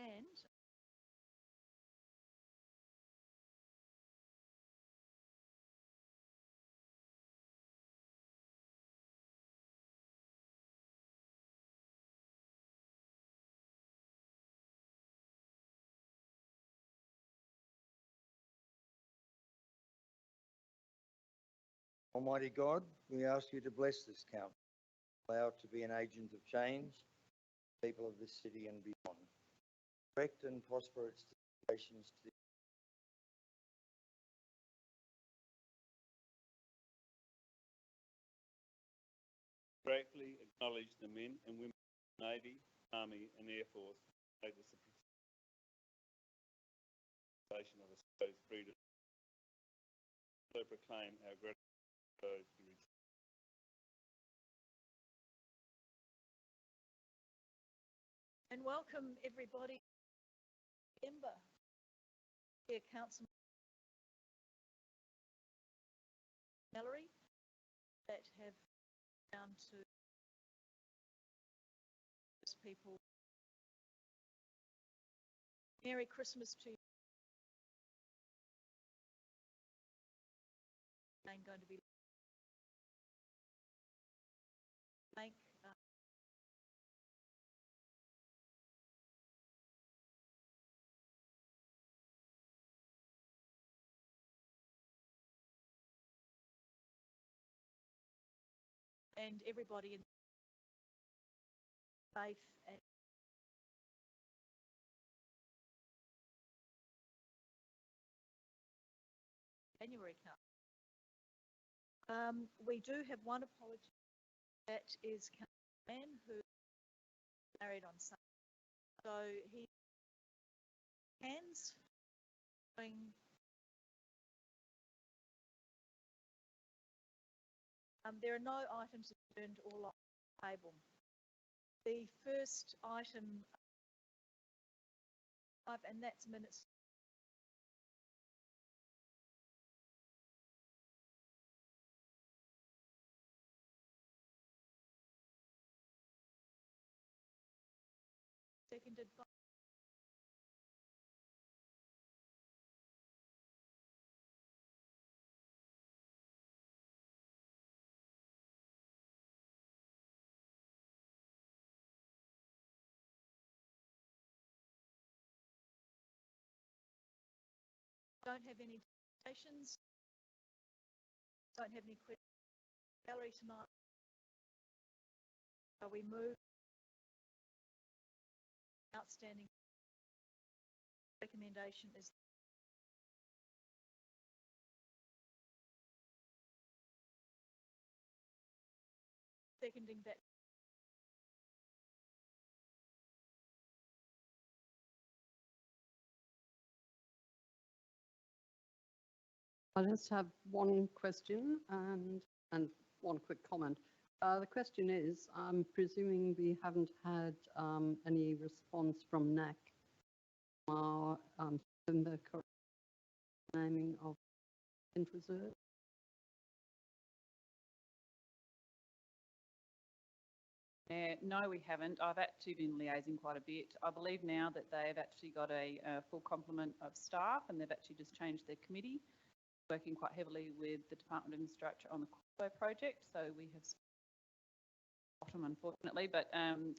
And Almighty God, we ask you to bless this council, allow it to be an agent of change, people of this city and beyond. Direct and prosper its operations to the gratefully acknowledge the men and women of the Navy, Army and Air Force who gave us the protection of Australia's freedom. Also proclaim our gratitude to those who received. And welcome everybody, member, here, Council Gallery, that have down to those people. Merry Christmas to you. I'm going to be thank and everybody in safe and January count. We do have one apology, that is Councillor Mann, who married on Sunday. So he hands going. There are no items adjourned or on the table. The first item, and that's minutes. Seconded by don't have any presentations, don't have any questions in the gallery tonight. So we move outstanding recommendation is seconding that. I just have one question and one quick comment. The question is, I'm presuming we haven't had any response from NAC in the correct naming of reserve. No, we haven't. I've actually been liaising quite a bit. I believe now that they've actually got a full complement of staff, and they've actually just changed their committee, working quite heavily with the Department of Infrastructure on the Corpo project. So we have bottom, unfortunately, but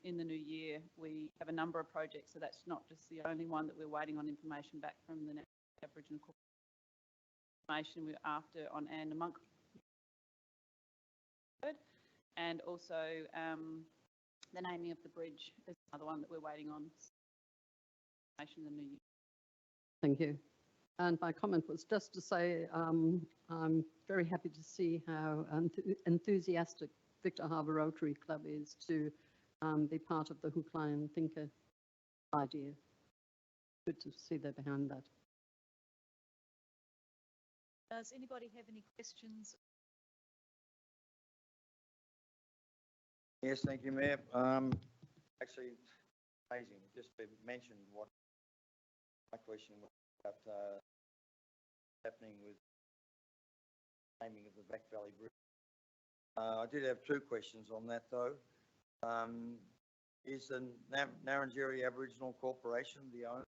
in the new year we have a number of projects. So that's not just the only one that we're waiting on information back from the Aboriginal information we're after on and amongst, and also the naming of the bridge is another one that we're waiting on information in the new year. Thank you. And my comment was just to say I'm very happy to see how enthusiastic Victor Harbour Rotary Club is to be part of the Hook, Line and Thinker idea. Good to see they're behind that. Does anybody have any questions? Yes, thank you, Mayor. Actually, amazing. Just to mention what my question was about happening with naming of the Back Valley Bridge. I did have two questions on that though. Is the Narrandjeri Aboriginal Corporation the owner?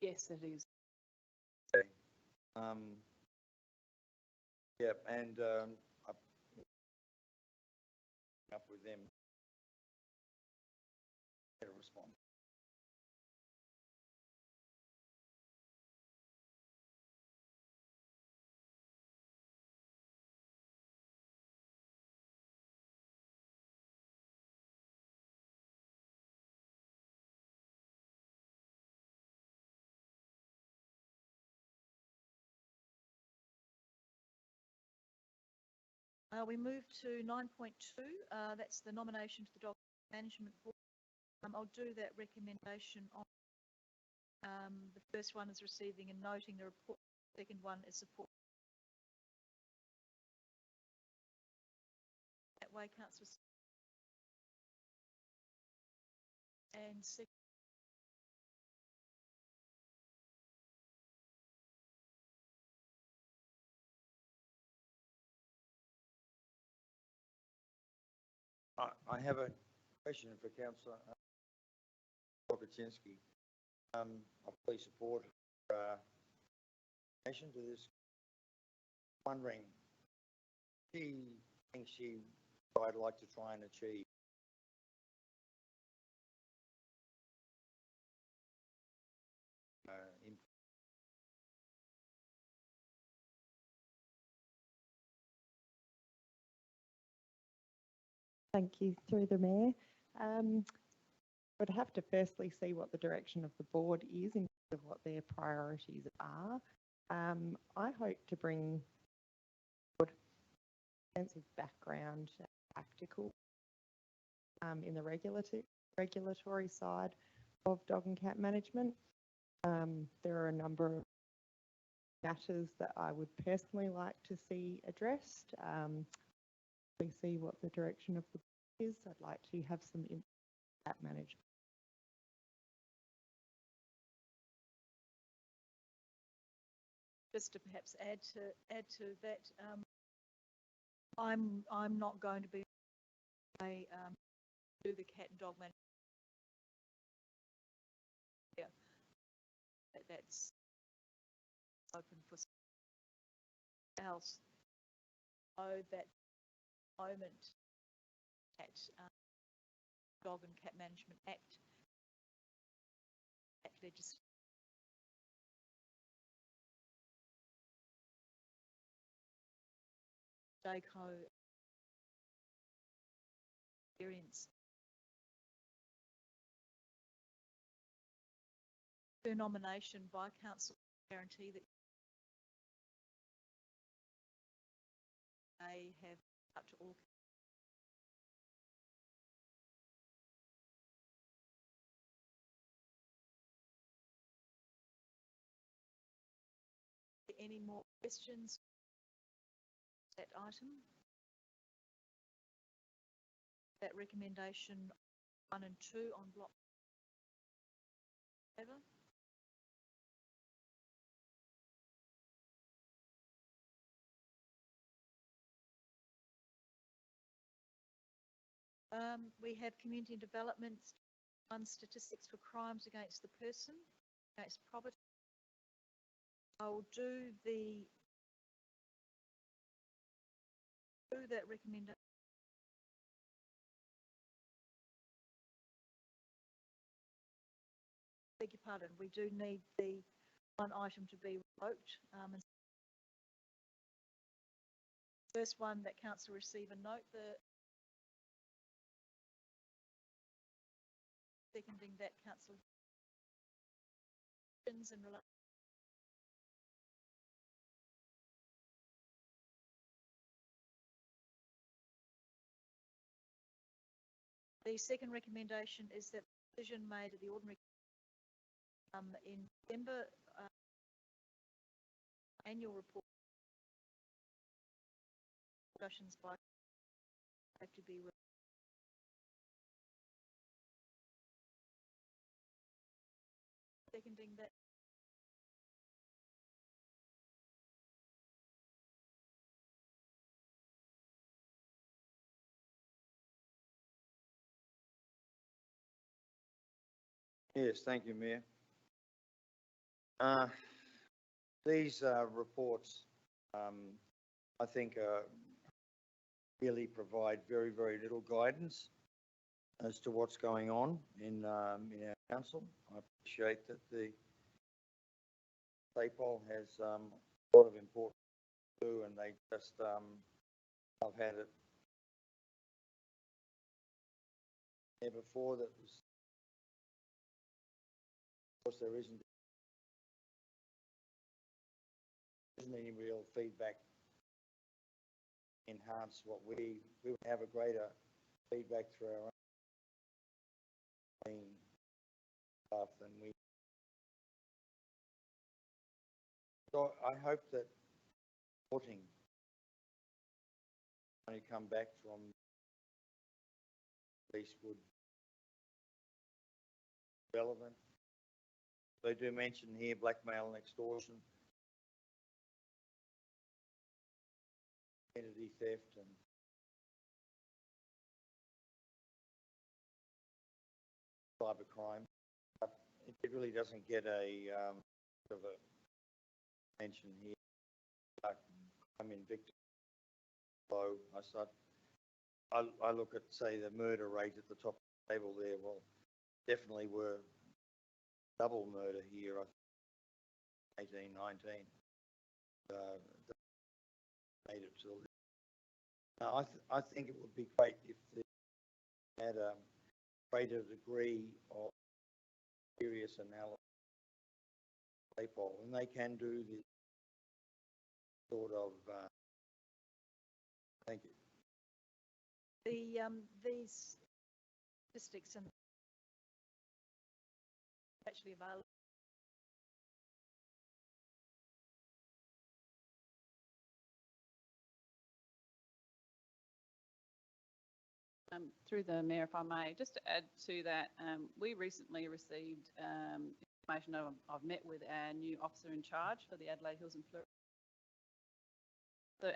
Yes, it is. Um, yeah, and up with them. Get a response. We move to 9.2. That's the nomination to the Dog Management Board. I'll do that recommendation on. The first one is receiving and noting the report. The second one is support. That way, Councillor. And second. I have a question for Councillor Bogaczynski. I fully support nation to this. Wondering, she thinks I'd like to try and achieve. Thank you, through the Mayor. I'd have to firstly see what the direction of the board is in terms of what their priorities are. I hope to bring a sense of background, practical, in the regulatory side of dog and cat management. There are a number of matters that I would personally like to see addressed. We see what the direction of the board is. I'd like to have some input in that management. Just to perhaps add to that, I'm not going to be do the cat and dog management. Yeah, that's open for else. Oh, that moment at Dog and Cat Management Act legislation. DACO experience. Her nomination by council guarantee that they have up to all. Any more questions? That item? That recommendation 1 and 2 on block. Over. We have community development, statistics for crimes against the person, against property. I'll do that recommendation. Beg your pardon, we do need the one item to be revoked. First one, that council receive a note, the seconding that council and the second recommendation is that the decision made at the ordinary in December annual report discussions by have to be seconding that. Yes, thank you, Mayor. These reports, I think, really provide very, very little guidance as to what's going on in our council. I appreciate that the SAPOL has a lot of important to do, and they just, I've had it there before that was, of course, there isn't any real feedback enhance what we would have a greater feedback through our own stuff than we. So I hope that reporting when you come back from police would be relevant. They do mention here blackmail and extortion, identity theft, and cybercrime. But it really doesn't get a sort of a mention here. I'm in victim. So I look at, say, the murder rate at the top of the table there. Well, definitely were double murder here. 18, 19. Made it to. I think it would be great if they had a greater degree of serious analysis. And they can do this sort of. Thank you. These statistics and actually available. Through the Mayor, if I may, just to add to that, we recently received information. I've met with our new officer in charge for the Adelaide Hills and Flourio.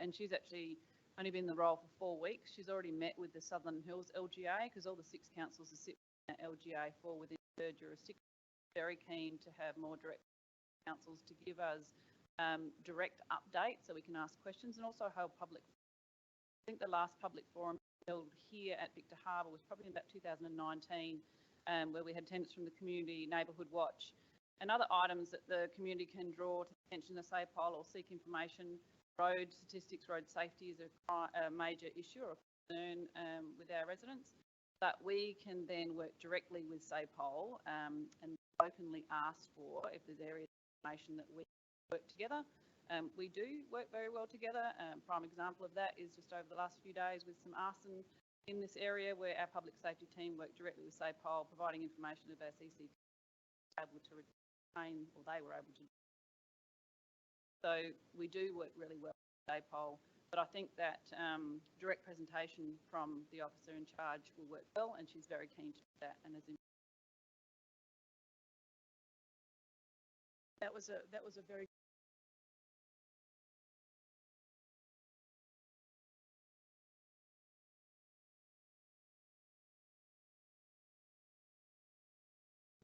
And she's actually only been in the role for 4 weeks. She's already met with the Southern Hills LGA, because all the 6 councils are sitting in LGA 4 within her jurisdiction. Very keen to have more direct councils to give us direct updates so we can ask questions, and also hold public. I think the last public forum held here at Victor Harbour was probably in about 2019, where we had attendance from the Community Neighbourhood Watch and other items that the community can draw to attention to SAPOL or seek information. Road statistics, road safety is a major issue or concern with our residents, but we can then work directly with SAPOL and openly ask for if there's areas of information that we work together. We do work very well together. Prime example of that is just over the last few days with some arson in this area, where our public safety team worked directly with SAPOL, providing information of our CCTV able to retain, or they were able to. So we do work really well with SAPOL, but I think that direct presentation from the officer in charge will work well, and she's very keen to do that. And as in that was a very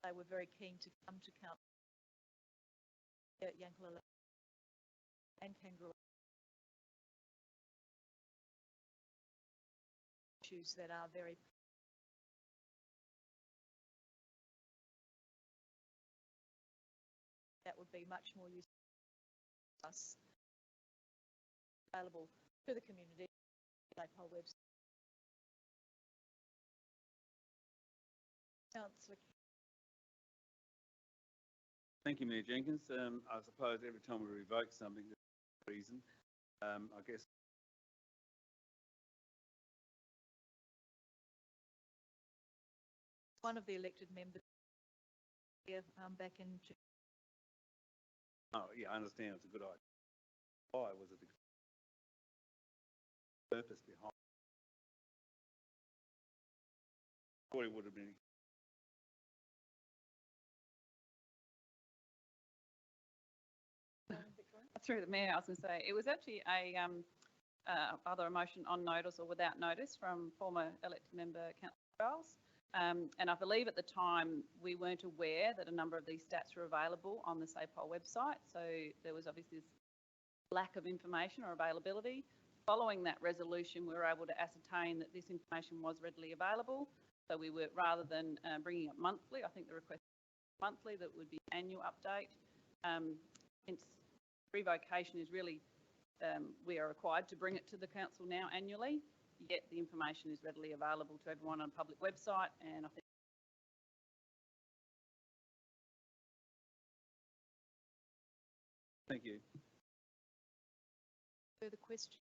they were very keen to come to council at Yankalala and Kangaroo issues that are very that would be much more useful to us, available to the community. SAPOL website. Councillor. Thank you, Mayor Jenkins. I suppose every time we revoke something, there's a reason. I guess One of the elected members here back in June. oh yeah, I understand it's a good idea. Why was it the purpose behind? Thought it would have been. through the Mayor, I was going to say, it was actually a either a motion on notice or without notice from former elected member Councillor Giles. And I believe at the time we weren't aware that a number of these stats were available on the SAPOL website. So there was obviously this lack of information or availability. Following that resolution, we were able to ascertain that this information was readily available. So we were, rather than bringing it monthly, I think the request monthly, that would be annual update. Hence, revocation is really, we are required to bring it to the council now annually, yet the information is readily available to everyone on a public website, and I think Thank you. Further question?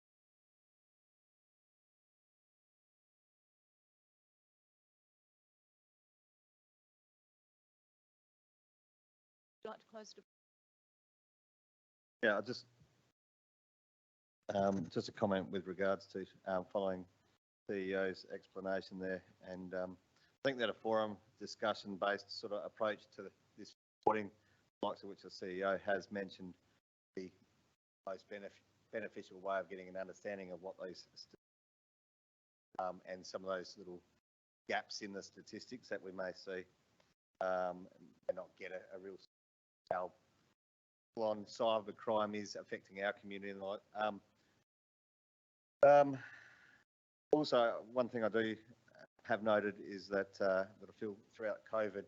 Would you like to close the Yeah, just a comment with regards to following CEO's explanation there, and I think that a forum discussion-based sort of approach to this reporting, likes of which the CEO has mentioned, the most beneficial way of getting an understanding of what those and some of those little gaps in the statistics that we may see, and not get a real how on cyber crime is affecting our community and like. Also, one thing I do have noted is that that I feel throughout COVID,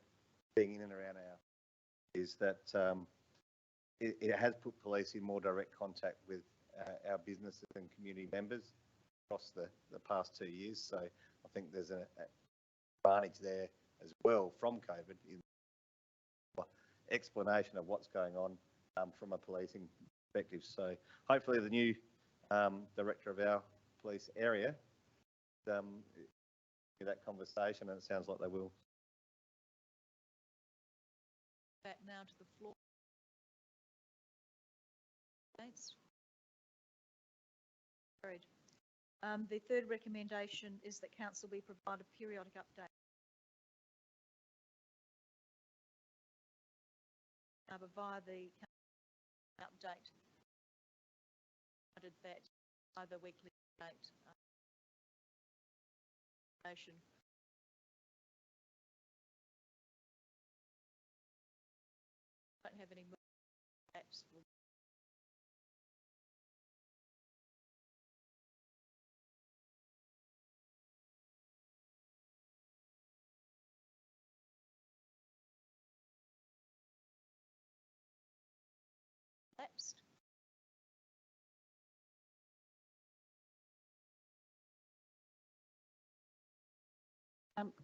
being in and around is that it has put police in more direct contact with our businesses and community members across the past 2 years. So I think there's an advantage there as well from COVID in explanation of what's going on from a policing perspective. So hopefully the new director of our police area that conversation, and it sounds like they will. back now to the floor? Thanks. Carried. The third recommendation is that council be provided periodic update via the update that either weekly update don't have any apps. Lapsed.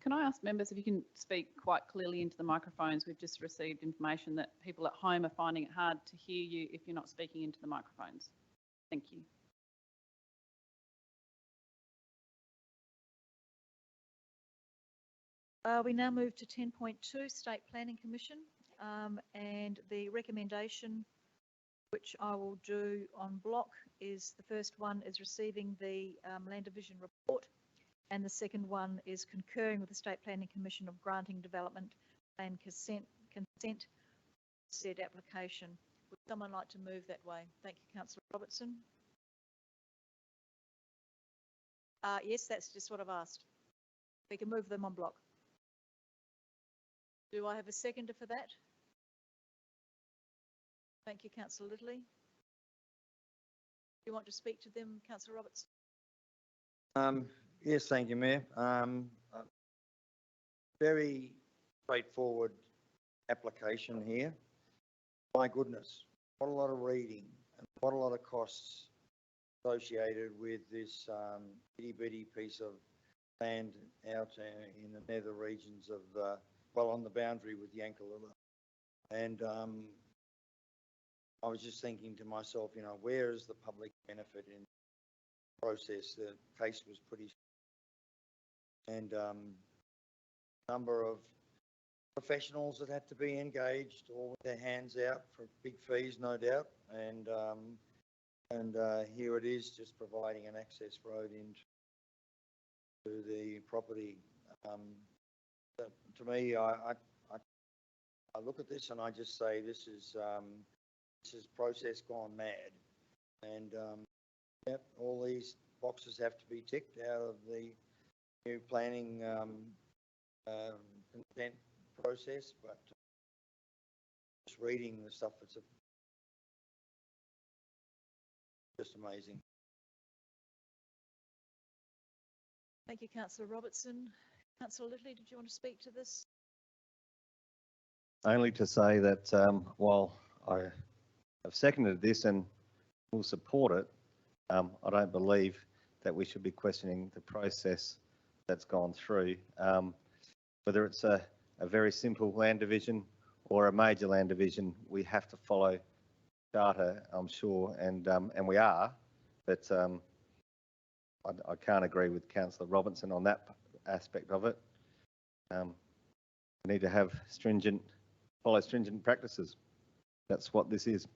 Can I ask members if you can speak quite clearly into the microphones? We've just received information that people at home are finding it hard to hear you if you're not speaking into the microphones. Thank you. We now move to 10.2, State Planning Commission, and the recommendation, which I will do on block, is the first one is receiving the Land Division report, and the second one is concurring with the State Planning Commission of granting development plan consent said application. Would someone like to move that way? Thank you, Councillor Robertson. Yes, that's just what I've asked. We can move them on block. Do I have a seconder for that? Thank you, Councillor Littley. Do you want to speak to them, Councillor Robertson? Yes, thank you, Mayor. Very straightforward application here. My goodness, what a lot of reading and what a lot of costs associated with this itty bitty piece of land out in the nether regions of, well, on the boundary with Yankalilla. And I was just thinking to myself, you know, where is the public benefit in the process? The case was pretty, and number of professionals that had to be engaged, all with their hands out for big fees, no doubt. And here it is, just providing an access road into the property. To me, I look at this and I just say this is process gone mad. And yep, all these boxes have to be ticked out of the new planning consent process, but just reading the stuff, it's just amazing. Thank you, Councillor Robertson. Councillor Littley, did you want to speak to this? Only to say that while I have seconded this and will support it, I don't believe that we should be questioning the process that's gone through. Whether it's a very simple land division or a major land division, we have to follow charter, I'm sure, and we are, but I can't agree with Councillor Robinson on that aspect of it. We need to have follow stringent practices. That's what this is.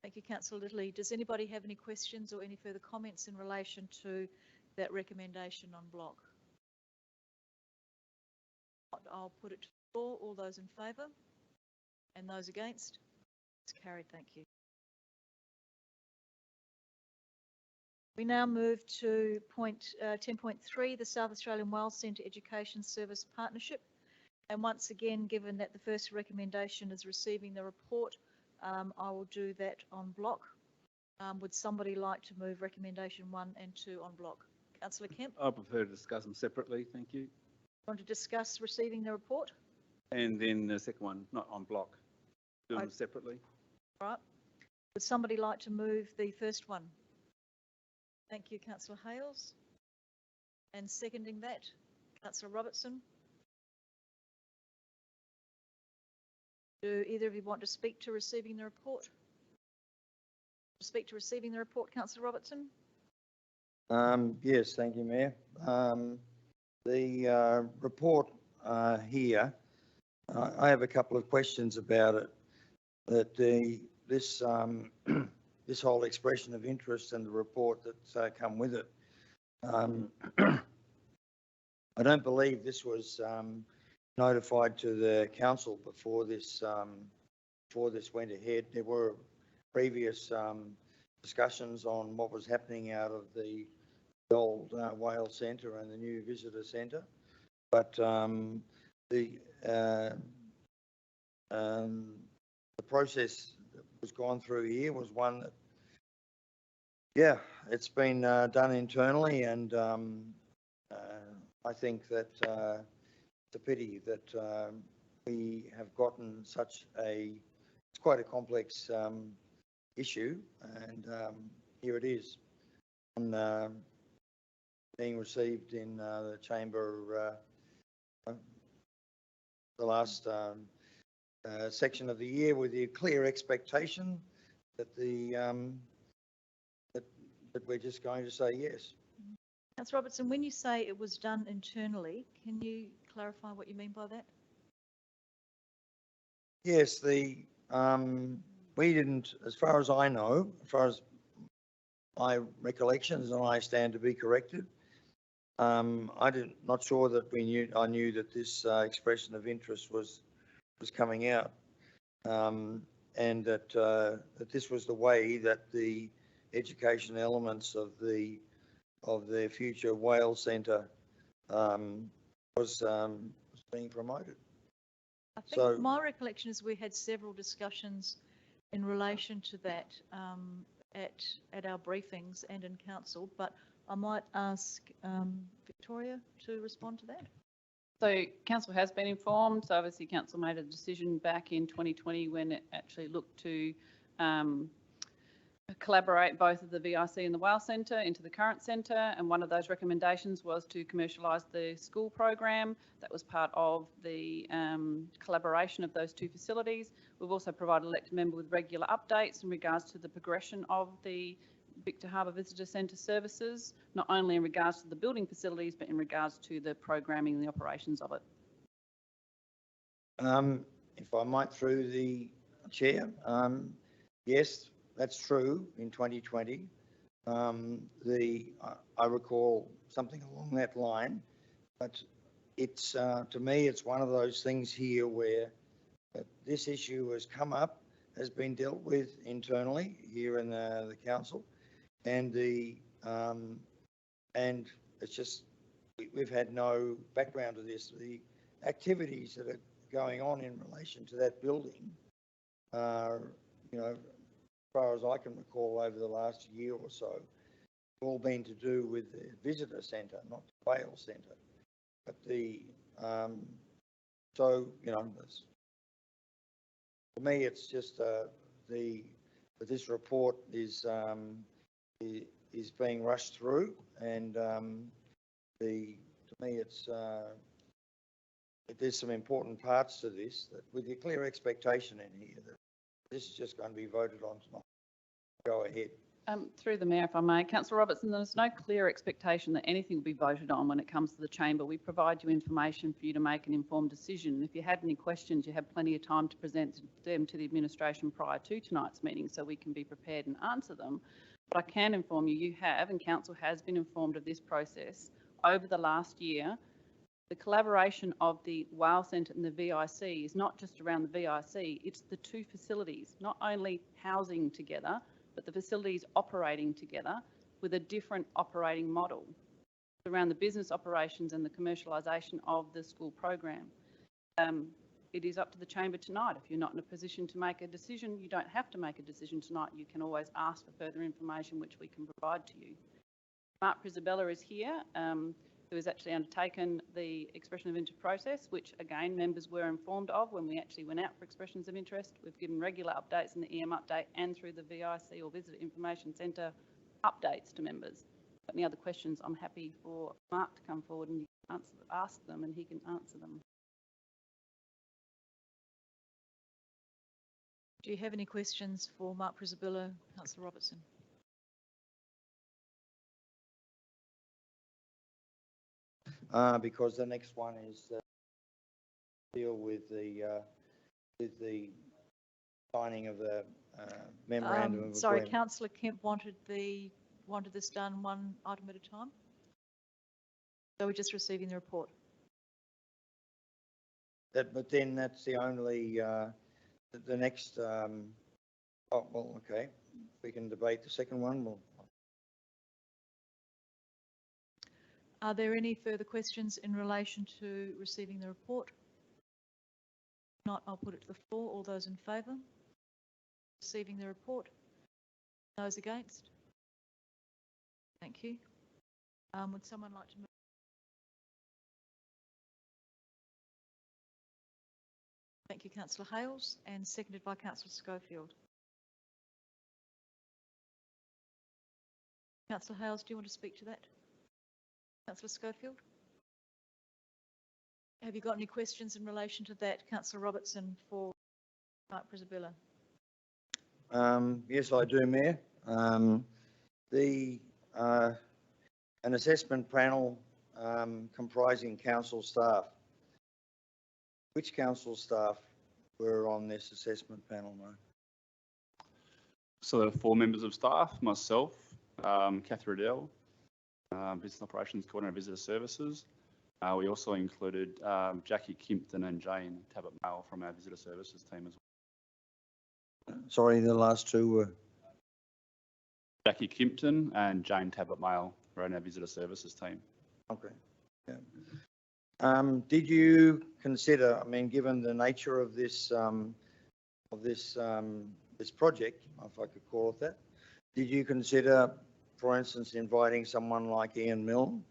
Thank you, Councillor Littley. Does anybody have any questions or any further comments in relation to that recommendation on block? I'll put it to the floor. All those in favour? And those against? It's carried. Thank you. We now move to point 10.3, the South Australian Whale Centre Education Service Partnership. And once again, given that the first recommendation is receiving the report, I will do that on block. Would somebody like to move recommendation 1 and 2 on block? Councillor Kemp? I prefer to discuss them separately, thank you. Want to discuss receiving the report? And then the second one, not on block, do them separately. Right. Would somebody like to move the first one? Thank you, Councillor Hales. And seconding that, Councillor Robertson. Do either of you want to speak to receiving the report? Speak to receiving the report, Councillor Robertson? Yes, thank you, Mayor. The report here, I have a couple of questions about it. That this this whole expression of interest and the report that's come with it. I don't believe this was notified to the council before this went ahead. There were previous discussions on what was happening out of the old whale centre and the new visitor centre, but the process that was gone through here was one that, yeah, it's been done internally, and I think that it's a pity that we have gotten such it's quite a complex issue, and here it is on being received in the chamber the last section of the year with the clear expectation that that we're just going to say yes. Councillor Robertson, when you say it was done internally, can you clarify what you mean by that? Yes, we didn't, as far as I know, as far as my recollections, and I stand to be corrected, not sure that I knew that this expression of interest was coming out, and that this was the way that the education elements of the future whale centre was being promoted. I think my recollection is we had several discussions in relation to that at our briefings and in council, but I might ask Victoria to respond to that. So council has been informed. So obviously council made a decision back in 2020 when it actually looked to collaborate both of the VIC and the Whale Centre into the current centre, and one of those recommendations was to commercialise the school program. That was part of the collaboration of those two facilities. We've also provided elected member with regular updates in regards to the progression of the Victor Harbour Visitor Centre services, not only in regards to the building facilities, but in regards to the programming and the operations of it. If I might, through the chair, yes, that's true. In 2020, I recall something along that line, but it's to me, it's one of those things here where this issue has come up, has been dealt with internally here in the council, and and it's just we've had no background to this. The activities that are going on in relation to that building are, you know, as far as I can recall over the last year or so, all been to do with the visitor centre, not the whale centre. But the, so, you know, for me, it's just this report is being rushed through, and to me, there's some important parts to this that with a clear expectation in here that this is just going to be voted on tonight. Go ahead. Through the Mayor, if I may. Councillor Robertson, there's no clear expectation that anything will be voted on when it comes to the chamber. We provide you information for you to make an informed decision. And if you had any questions, you have plenty of time to present them to the administration prior to tonight's meeting so we can be prepared and answer them. But I can inform you, you have, and Council has been informed of this process over the last year. The collaboration of the Whale Centre and the VIC is not just around the VIC, it's the two facilities, not only housing together, but the facilities operating together with a different operating model around the business operations and the commercialisation of the school program. It is up to the chamber tonight. If you're not in a position to make a decision, you don't have to make a decision tonight. You can always ask for further information, which we can provide to you. Mark Prisabella is here, who has actually undertaken the expression of interest process, which again members were informed of when we actually went out for expressions of interest. We've given regular updates in the EM update and through the VIC or Visitor Information Centre updates to members. Any other questions, I'm happy for Mark to come forward and ask them and he can answer them. Do you have any questions for Mark Prisabella, Councillor Robertson? Because the next one is deal with the signing of the memorandum of sorry, agreement. Councillor Kemp wanted this done one item at a time. So we're just receiving the report. But then that's the only the next. Oh well, okay. We can debate the second one. Well, are there any further questions in relation to receiving the report? If not, I'll put it to the floor. All those in favour? Receiving the report? Those against? Thank you. Would someone like to move? Thank you, Councillor Hales, and seconded by Councillor Schofield. Councillor Hales, do you want to speak to that? Councillor Schofield? Have you got any questions in relation to that, Councillor Robertson, for Mark Prisabella? Yes, I do, Mayor. An assessment panel comprising council staff. Which council staff were on this assessment panel, Mark? So there are 4 members of staff, myself, Catherine Riddell, Business Operations Coordinator, Visitor Services. We also included Jackie Kimpton and Jane Tabbert-Mail from our Visitor Services team as well. Sorry, the last two were? Jackie Kimpton and Jane Tabbert-Mail were in our Visitor Services team. Okay. Yeah. Did you consider, I mean, given the nature of this this project, if I could call it that, did you consider, for instance, inviting someone like Ian Milne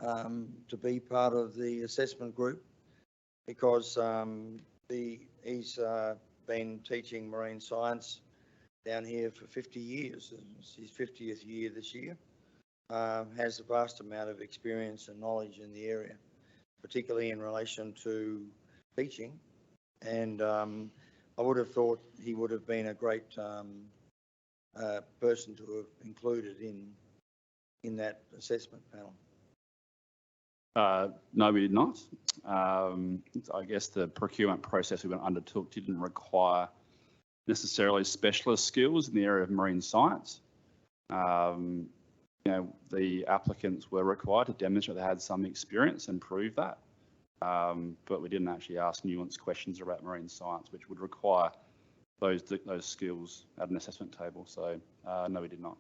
to be part of the assessment group? Because he's been teaching marine science down here for 50 years. It's his 50th year this year. Has a vast amount of experience and knowledge in the area, particularly in relation to teaching. And I would have thought he would have been a great person to have included in that assessment panel. No, we did not. I guess the procurement process we undertook didn't require necessarily specialist skills in the area of marine science. You know, the applicants were required to demonstrate they had some experience and prove that. But we didn't actually ask nuanced questions about marine science, which would require those skills at an assessment table. So no, we did not.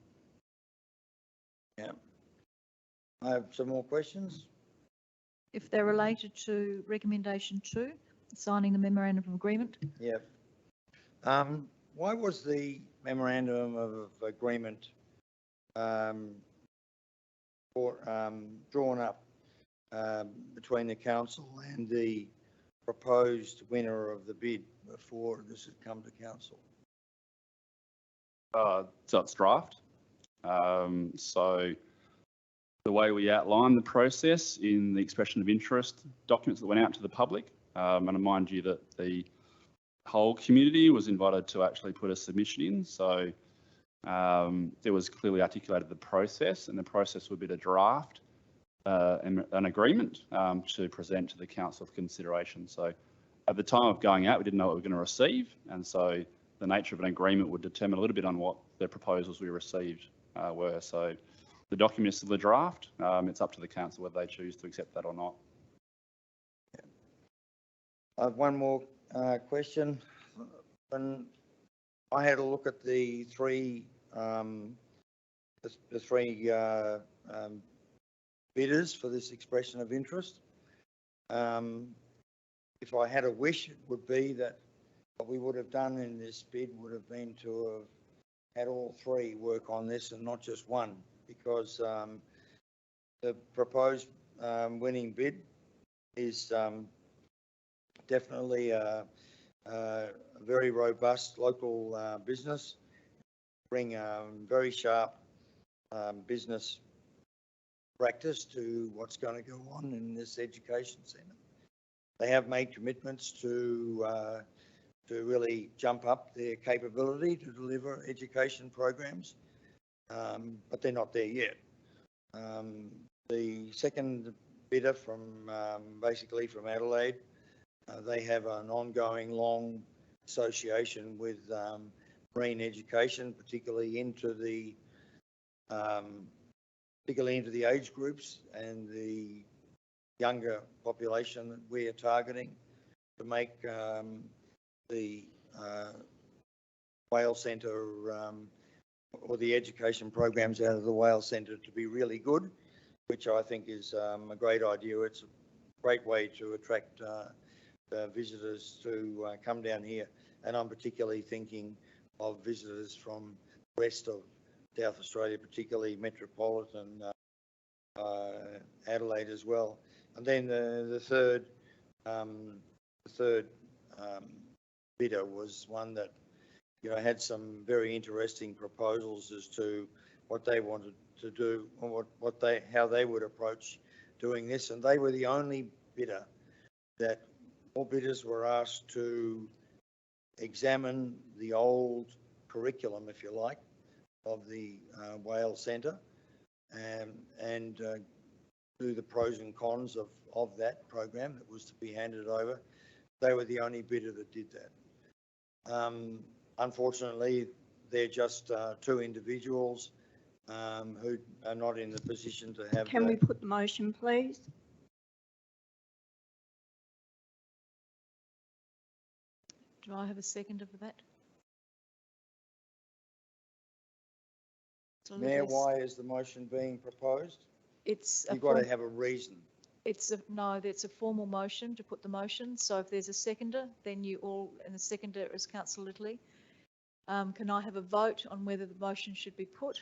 Yeah. I have some more questions. if they're related to recommendation 2, signing the memorandum of agreement. Yeah. Why was the memorandum of agreement drawn up between the council and the proposed winner of the bid before this had come to council? So it's draft. So the way we outlined the process in the expression of interest documents that went out to the public, and I remind you that the whole community was invited to actually put a submission in. So there was clearly articulated the process, and the process would be to draft an agreement to present to the council for consideration. So at the time of going out, we didn't know what we were going to receive, and so the nature of an agreement would determine a little bit on what the proposals we received were. So the document is still a draft. It's up to the council whether they choose to accept that or not. I have one more question. When I had a look at the three bidders for this expression of interest, if I had a wish, it would be that what we would have done in this bid would have been to have had all three work on this and not just one, because the proposed winning bid is definitely a very robust local business, bring very sharp business practice to what's going to go on in this education centre. They have made commitments to really jump up their capability to deliver education programs, but they're not there yet. The second bidder from basically from Adelaide, they have an ongoing long association with marine education, particularly into the age groups and the younger population that we are targeting to make the whale centre or the education programs out of the whale centre to be really good, which I think is a great idea. It's a great way to attract visitors to come down here, and I'm particularly thinking of visitors from the rest of South Australia, particularly metropolitan Adelaide as well. And then the third bidder was one that had some very interesting proposals as to what they wanted to do or how they would approach doing this, and they were the only bidder that all bidders were asked to examine the old curriculum, if you like, of the whale centre and do the pros and cons of that program that was to be handed over. They were the only bidder that did that. Unfortunately, they're just two individuals who are not in the position to have. Can we put the motion, please? Do I have a seconder for that? Mayor, why is the motion being proposed? You've got to have a reason. No, it's a formal motion to put the motion. So if there's a seconder, then you all, and the seconder is Councillor Littley. Can I have a vote on whether the motion should be put?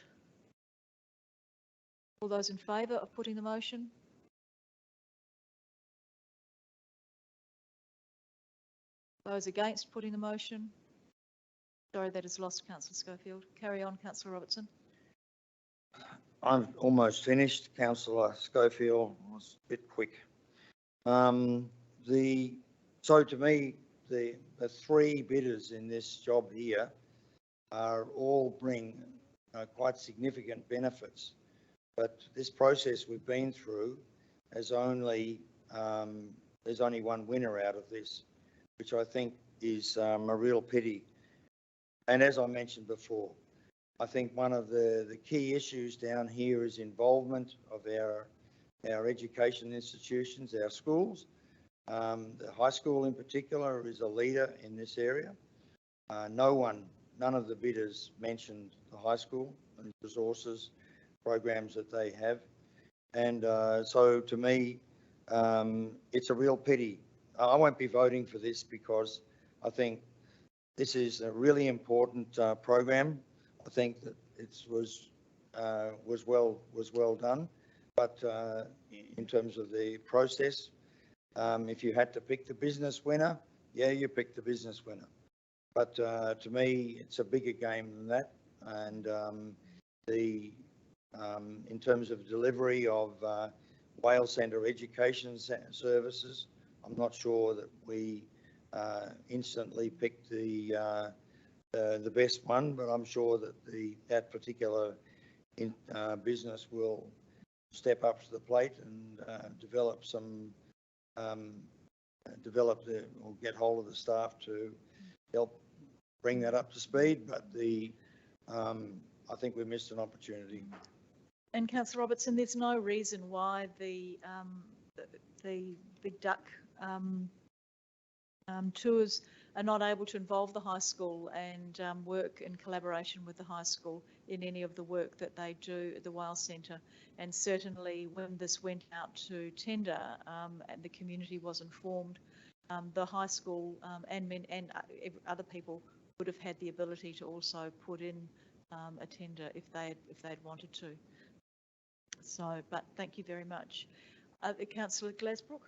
All those in favour of putting the motion? Those against putting the motion? Sorry, that has lost Councillor Schofield. Carry on, Councillor Robertson. I'm almost finished. Councillor Schofield was a bit quick. So to me, the three bidders in this job here are all bring quite significant benefits, but this process we've been through has only there's only one winner out of this, which I think is a real pity. And as I mentioned before, I think one of the key issues down here is involvement of our education institutions, our schools. The high school in particular is a leader in this area. None of the bidders mentioned the high school and resources programs that they have. And so to me, it's a real pity. I won't be voting for this because I think this is a really important program. I think that it was well done, but in terms of the process, if you had to pick the business winner, yeah, you picked the business winner. But to me, it's a bigger game than that. And in terms of delivery of Wales Centre education services, I'm not sure that we instantly picked the best one, but I'm sure that that particular business will step up to the plate and develop or get hold of the staff to help bring that up to speed. But I think we missed an opportunity. And Councillor Robertson, there's no reason why the Big Duck tours are not able to involve the high school and work in collaboration with the high school in any of the work that they do at the Wales Centre. And certainly when this went out to tender and the community was informed, the high school and other people would have had the ability to also put in a tender if they'd wanted to. So, but thank you very much. Councillor Glasbrook.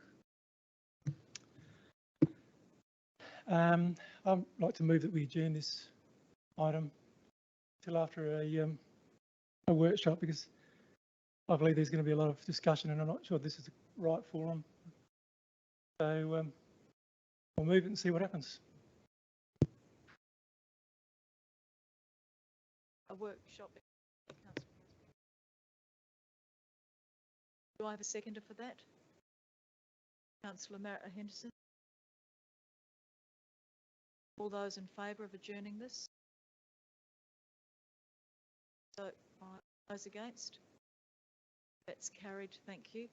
I'd like to move that we adjourn this item till after a workshop, because I believe there's going to be a lot of discussion and I'm not sure this is the right forum. So we'll move it and see what happens. A workshop. Do I have a seconder for that? Councillor Henderson. All those in favour of adjourning this? So, those against? That's carried, thank you.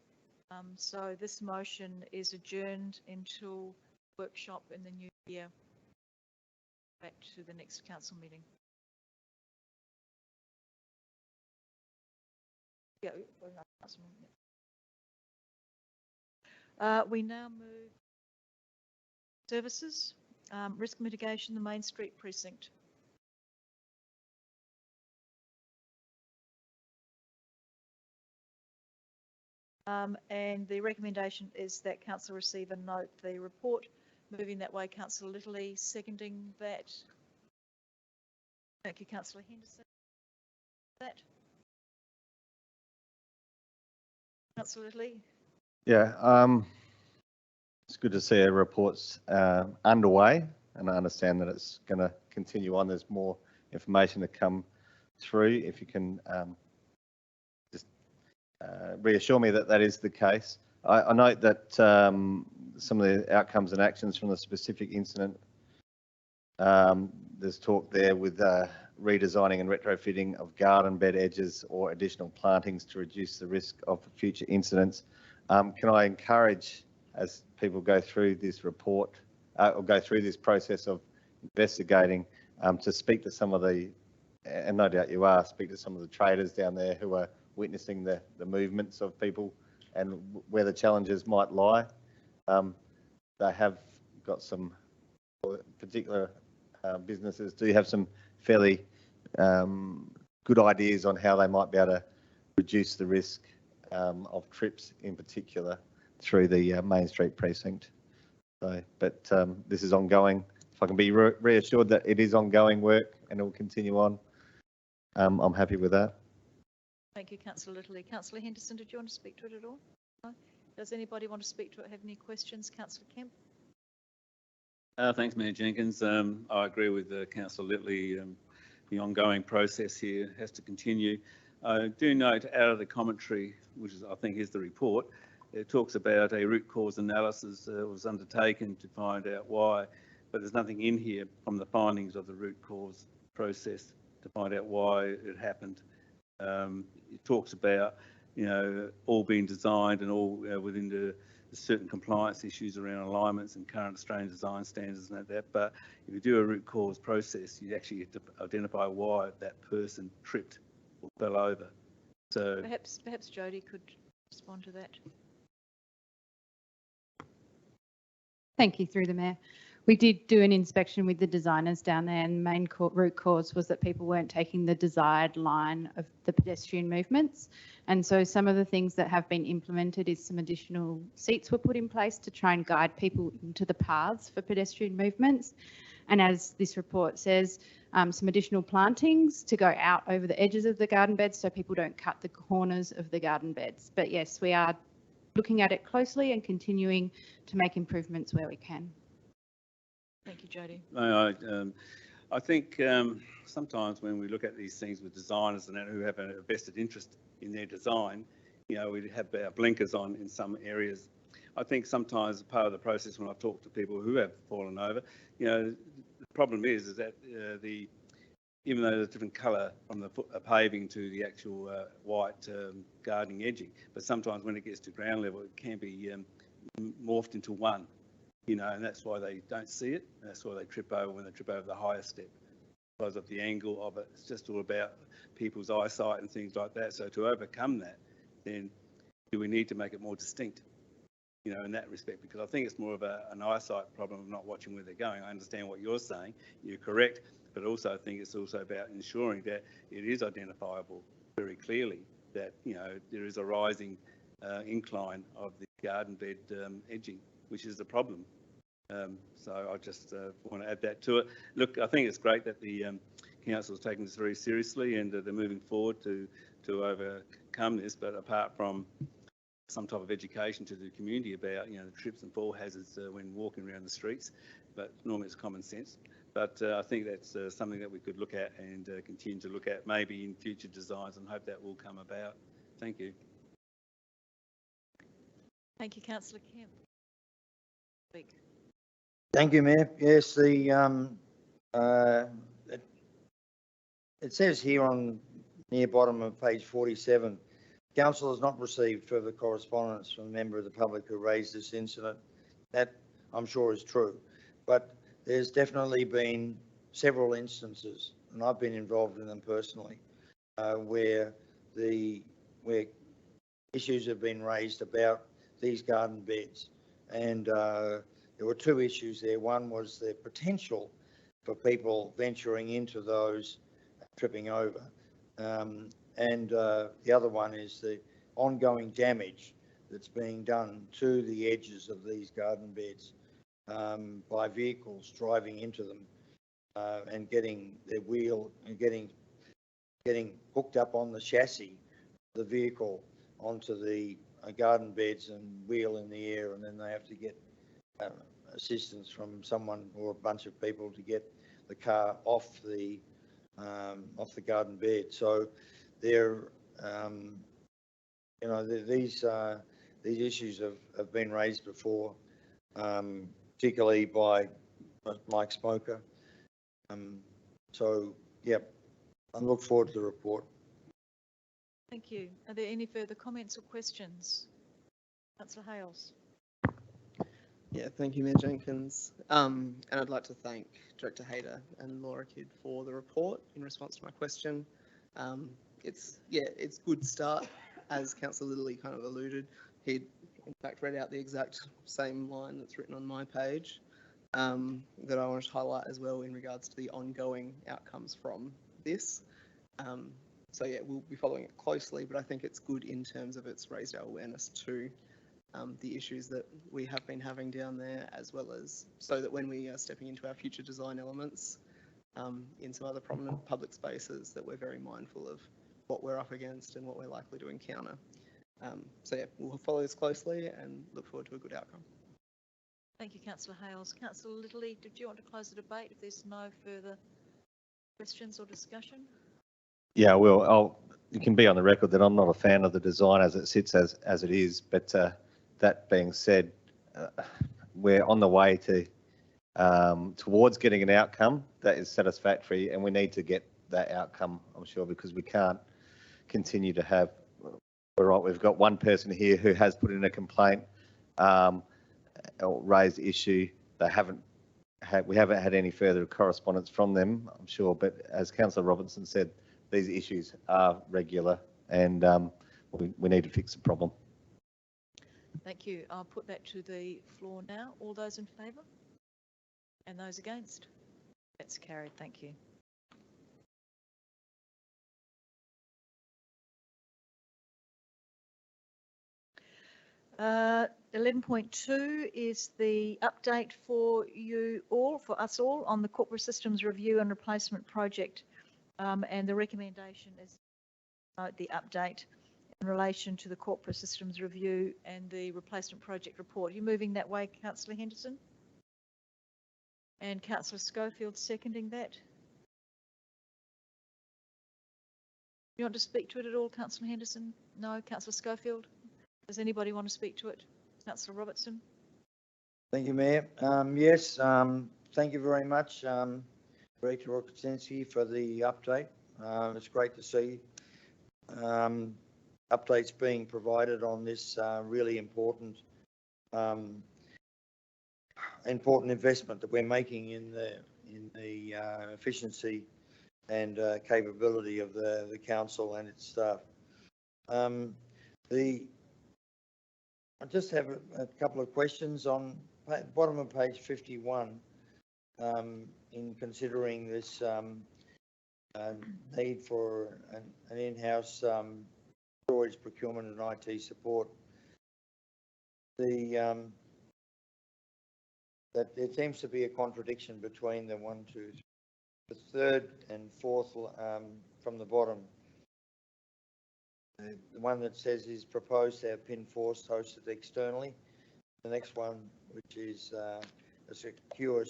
So this motion is adjourned until workshop in the new year. Back to the next council meeting. Yeah, we now move services, risk mitigation, the Main Street precinct. And the recommendation is that council receive and note the report. Moving that way, Councillor Littley, seconding that. Thank you, Councillor Henderson. That. Councillor Littley. Yeah, it's good to see a report's underway, and I understand that it's going to continue on. There's more information to come through. If you can just reassure me that that is the case. I note that some of the outcomes and actions from the specific incident, there's talk there with redesigning and retrofitting of garden bed edges or additional plantings to reduce the risk of future incidents. Can I encourage, as people go through this report or go through this process of investigating, to speak to some of the, and no doubt you are, speak to some of the traders down there who are witnessing the movements of people and where the challenges might lie. They have got some particular businesses do have some fairly good ideas on how they might be able to reduce the risk of trips in particular through the Main Street precinct. So, but this is ongoing. If I can be reassured that it is ongoing work and it will continue on, I'm happy with that. Thank you, Councillor Littley. Councillor Henderson, did you want to speak to it at all? No? Does anybody want to speak to it? Have any questions? Councillor Kemp? Thanks, Mayor Jenkins. I agree with Councillor Littley. The ongoing process here has to continue. I do note out of the commentary, which is, I think is the report, it talks about a root cause analysis was undertaken to find out why, but there's nothing in here from the findings of the root cause process to find out why it happened. It talks about, all being designed and all within the certain compliance issues around alignments and current Australian design standards and that. But if you do a root cause process, you actually have to identify why that person tripped or fell over. So perhaps Jody could respond to that. Thank you, through the Mayor. We did do an inspection with the designers down there, and the main root cause was that people weren't taking the desired line of the pedestrian movements. And so some of the things that have been implemented is some additional seats were put in place to try and guide people into the paths for pedestrian movements. And as this report says, some additional plantings to go out over the edges of the garden beds so people don't cut the corners of the garden beds. But yes, we are looking at it closely and continuing to make improvements where we can. Thank you, Jody. I think sometimes when we look at these things with designers and that who have a vested interest in their design, we have our blinkers on in some areas. I think sometimes part of the process when I talk to people who have fallen over, the problem is that even though there's a different colour from the paving to the actual white gardening edging, but sometimes when it gets to ground level, it can be morphed into one. And that's why they don't see it. And that's why they trip over when they trip over the higher step. Because of the angle of it, it's just all about people's eyesight and things like that. So to overcome that, then do we need to make it more distinct, in that respect? Because I think it's more of an eyesight problem of not watching where they're going. I understand what you're saying. You're correct. But also I think it's also about ensuring that it is identifiable very clearly that, there is a rising incline of the garden bed edging, which is a problem. So I just want to add that to it. Look, I think it's great that the council is taking this very seriously and they're moving forward to overcome this. But apart from some type of education to the community about the trips and fall hazards when walking around the streets, but normally it's common sense. But I think that's something that we could look at and continue to look at maybe in future designs, and hope that will come about. Thank you. Thank you, Councillor Kemp. Thank you, Mayor. Yes, it says here on near bottom of page 47, Council has not received further correspondence from a member of the public who raised this incident. That I'm sure is true, but there's definitely been several instances, and I've been involved in them personally, where issues have been raised about these garden beds, and there were two issues there. One was the potential for people venturing into those tripping over, and the other one is the ongoing damage that's being done to the edges of these garden beds by vehicles driving into them and getting their wheel and getting hooked up on the chassis of the vehicle onto the garden beds and wheel in the air, and then they have to get assistance from someone or a bunch of people to get the car off the garden bed. So they're these issues have been raised before, particularly by Mike Smoker. So yeah, I look forward to the report. Thank you. Are there any further comments or questions? Councillor Hales. Yeah, thank you, Mayor Jenkins. And I'd like to thank Director Hayter and Laura Kidd for the report in response to my question. It's good start, as Councillor Lilly kind of alluded. He'd in fact read out the exact same line that's written on my page that I wanted to highlight as well in regards to the ongoing outcomes from this. So yeah, we'll be following it closely, but I think it's good in terms of it's raised our awareness to the issues that we have been having down there, as well as so that when we are stepping into our future design elements in some other prominent public spaces, that we're very mindful of what we're up against and what we're likely to encounter. So yeah, we'll follow this closely and look forward to a good outcome. Thank you, Councillor Hales. Councillor Littley, did you want to close the debate if there's no further questions or discussion? Yeah, well, you can be on the record that I'm not a fan of the design as it sits as it is, but that being said, we're on the way to towards getting an outcome that is satisfactory, and we need to get that outcome, I'm sure, because we can't continue to have. We're right. We've got one person here who has put in a complaint or raised the issue. They haven't had. We haven't had any further correspondence from them, I'm sure. But as Councillor Robinson said, these issues are regular, and we need to fix the problem. Thank you. I'll put that to the floor now. All those in favour? And those against? That's carried. Thank you. Uh, 11.2 is the update for you all, for us all, on the corporate systems review and replacement project. And the recommendation is to note the update in relation to the corporate systems review and the replacement project report. Are you moving that way, Councillor Henderson? And Councillor Schofield seconding that? You want to speak to it at all, Councillor Henderson? No, Councillor Schofield? Does anybody want to speak to it? Councillor Robertson? Thank you, Mayor. Yes, thank you very much, Director Rokoczenski, for the update. It's great to see updates being provided on this really important investment that we're making in the efficiency and capability of the council and its staff. I just have a couple of questions on bottom of page 51 in considering this need for an in-house storage, procurement and IT support. That there seems to be a contradiction between the the third and fourth from the bottom. The one that says is proposed to have Pinforce hosted externally. The next one, which is a secure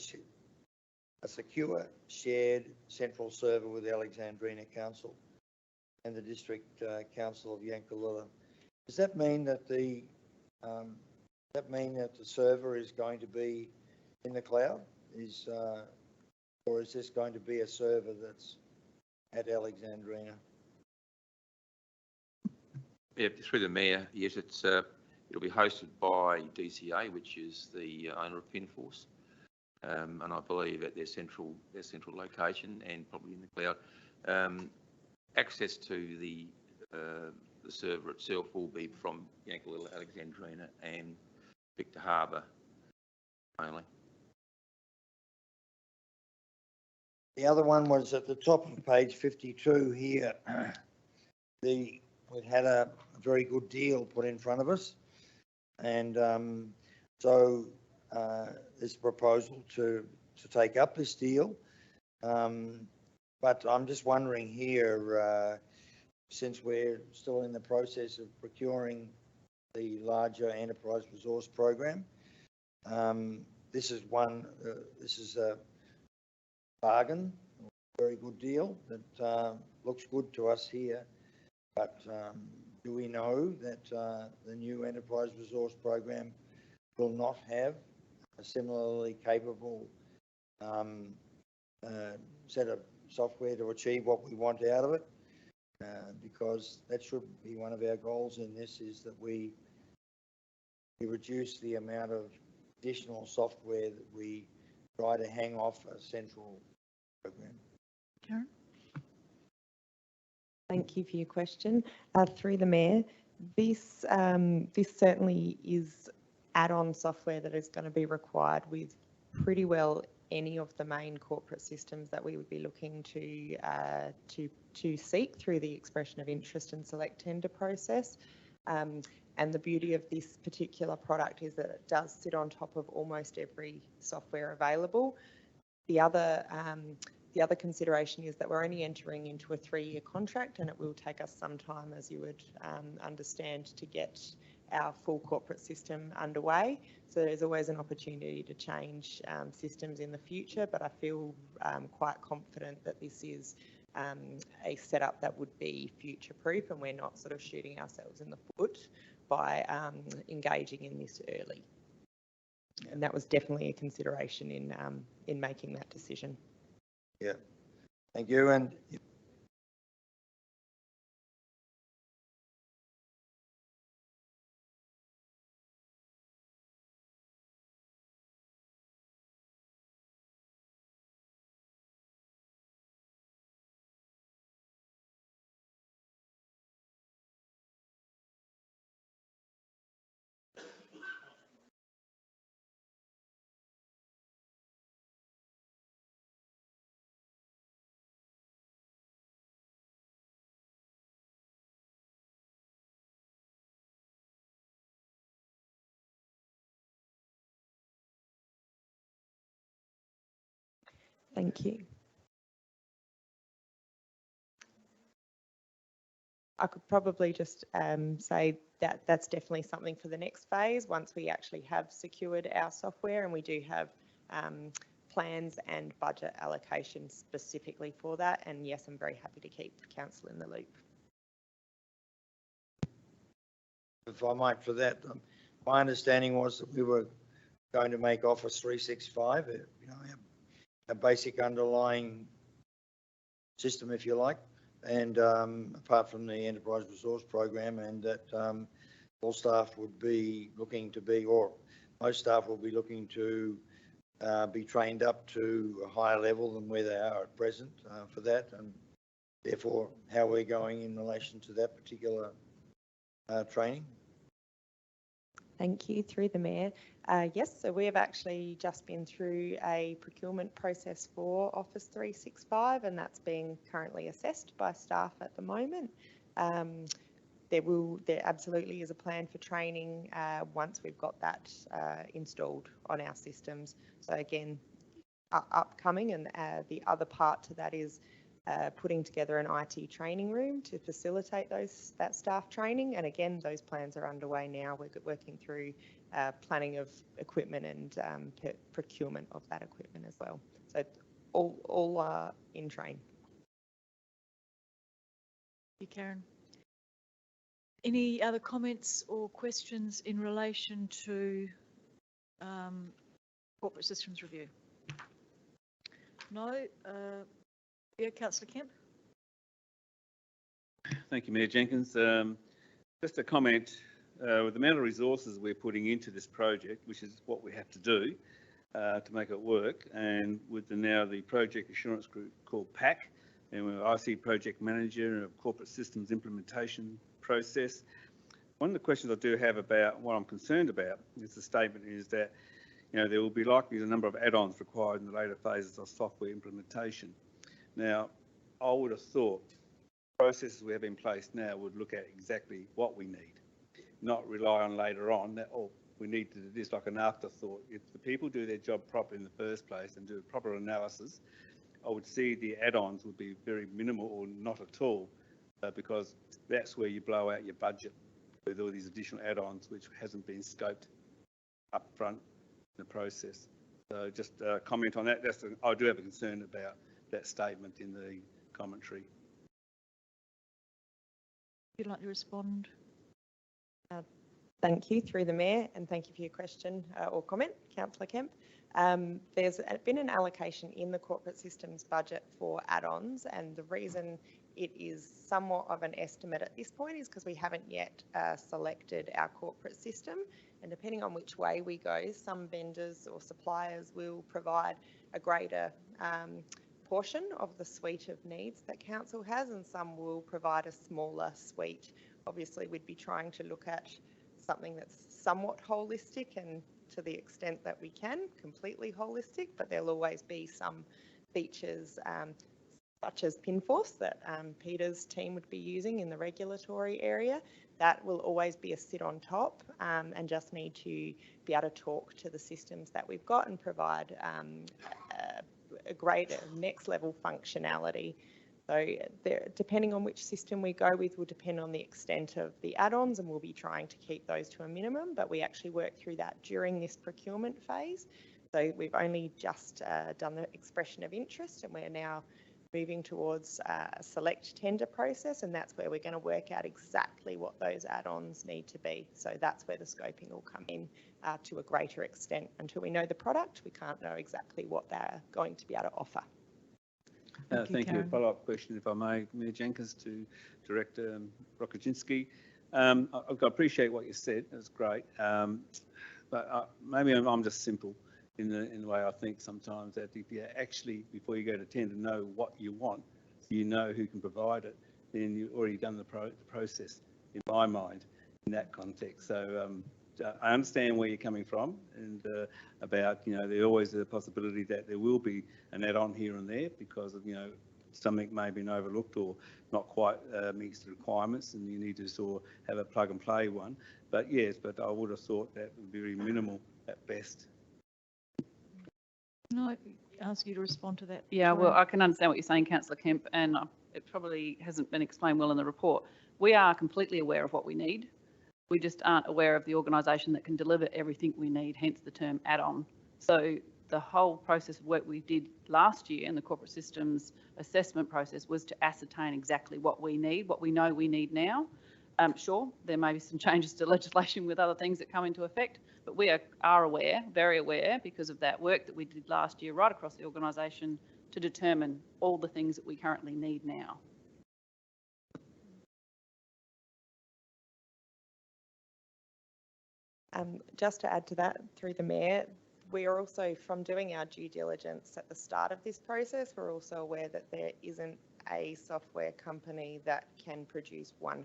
shared central server with the Alexandrina Council and the District Council of Yankalilla. Does that mean that the server is going to be in the cloud? Or is this going to be a server that's at Alexandrina? Yeah, through the Mayor, yes, it'll be hosted by DCA, which is the owner of Pinforce, and I believe at their central location and probably in the cloud. Access to the server itself will be from Yankalilla, Alexandrina, and Victor Harbour only. The other one was at the top of page 52 here. We'd had a very good deal put in front of us, and so this proposal to take up this deal. But I'm just wondering here, since we're still in the process of procuring the larger enterprise resource program, this is a bargain, a very good deal that looks good to us here. But do we know that the new enterprise resource program will not have a similarly capable set of software to achieve what we want out of it? Because that should be one of our goals in this, is that we reduce the amount of additional software that we try to hang off a central program. Karen? Thank you for your question. Through the Mayor, this certainly is add-on software that is going to be required with pretty well any of the main corporate systems that we would be looking to seek through the expression of interest and select tender process. And the beauty of this particular product is that it does sit on top of almost every software available. The other consideration is that we're only entering into a 3-year contract, and it will take us some time, as you would understand, to get our full corporate system underway. So there's always an opportunity to change systems in the future, but I feel quite confident that this is a setup that would be future-proof, and we're not sort of shooting ourselves in the foot by engaging in this early. And that was definitely a consideration in making that decision. Yeah, thank you. And Thank you. I could probably just say that that's definitely something for the next phase once we actually have secured our software and we do have plans and budget allocation specifically for that. And yes, I'm very happy to keep council in the loop. If I might, for that, my understanding was that we were going to make Office 365, you know, a basic underlying system, if you like, and apart from the enterprise resource program, and that all staff would be looking to be, or most staff will be looking to be trained up to a higher level than where they are at present for that, and therefore how we're going in relation to that particular training. Thank you. Through the Mayor. Yes, so we have actually just been through a procurement process for Office 365 and that's being currently assessed by staff at the moment. There absolutely is a plan for training once we've got that installed on our systems. So again, upcoming, and the other part to that is putting together an IT training room to facilitate that staff training. And again, those plans are underway now. We're working through planning of equipment and procurement of that equipment as well. So all are in train. Thank you, Karen. Any other comments or questions in relation to corporate systems review? No. Yeah, Councillor Kemp. Thank you, Mayor Jenkins. Just a comment, with the amount of resources we're putting into this project, which is what we have to do to make it work, and with the project assurance group called PAC, and with IC project manager of corporate systems implementation process, one of the questions I do have about what I'm concerned about is the statement is that, you know, there will be likely a number of add-ons required in the later phases of software implementation. Now, I would have thought processes we have in place now would look at exactly what we need, not rely on later on that, oh, we need to do this like an afterthought. If the people do their job properly in the first place and do a proper analysis, I would see the add-ons would be very minimal or not at all, because that's where you blow out your budget with all these additional add-ons which hasn't been scoped up front in the process. So just comment on that. I do have a concern about that statement in the commentary. Would you like to respond? Thank you, through the Mayor, and thank you for your question or comment, Councillor Kemp. There's been an allocation in the corporate systems budget for add-ons, and the reason it is somewhat of an estimate at this point is because we haven't yet selected our corporate system, and depending on which way we go, some vendors or suppliers will provide a greater portion of the suite of needs that council has, and some will provide a smaller suite. Obviously, we'd be trying to look at something that's somewhat holistic and to the extent that we can, completely holistic, but there'll always be some features such as Pinforce that Peter's team would be using in the regulatory area. That will always be a sit on top and just need to be able to talk to the systems that we've got and provide a greater next level functionality. So depending on which system we go with will depend on the extent of the add-ons, and we'll be trying to keep those to a minimum, but we actually work through that during this procurement phase. So we've only just done the expression of interest, and we're now moving towards a select tender process, and that's where we're going to work out exactly what those add-ons need to be. So that's where the scoping will come in to a greater extent. Until we know the product, we can't know exactly what they're going to be able to offer. Thank you. A follow-up question, if I may, Mayor Jenkins, to Director Rokoczynski. I appreciate what you said. That's great. But maybe I'm just simple in the way I think sometimes, that if you actually, before you go to tender, know what you want, you know who can provide it, then you've already done the process, in my mind, in that context. So I understand where you're coming from, and about, you know, there's always a possibility that there will be an add-on here and there because of, you know, something may have been overlooked or not quite meets the requirements, and you need to sort of have a plug and play one. But yes, but I would have thought that would be very minimal at best. No, ask you to respond to that. Yeah, well, Joanne. I can understand what you're saying, Councillor Kemp, and it probably hasn't been explained well in the report. We are completely aware of what we need. We just aren't aware of the organisation that can deliver everything we need, hence the term add-on. So the whole process of work we did last year in the corporate systems assessment process was to ascertain exactly what we need, what we know we need now. Sure, there may be some changes to legislation with other things that come into effect, but we are aware, very aware, because of that work that we did last year right across the organisation to determine all the things that we currently need now. Just to add to that, through the Mayor, we are also, from doing our due diligence at the start of this process, we're also aware that there isn't a software company that can produce 100%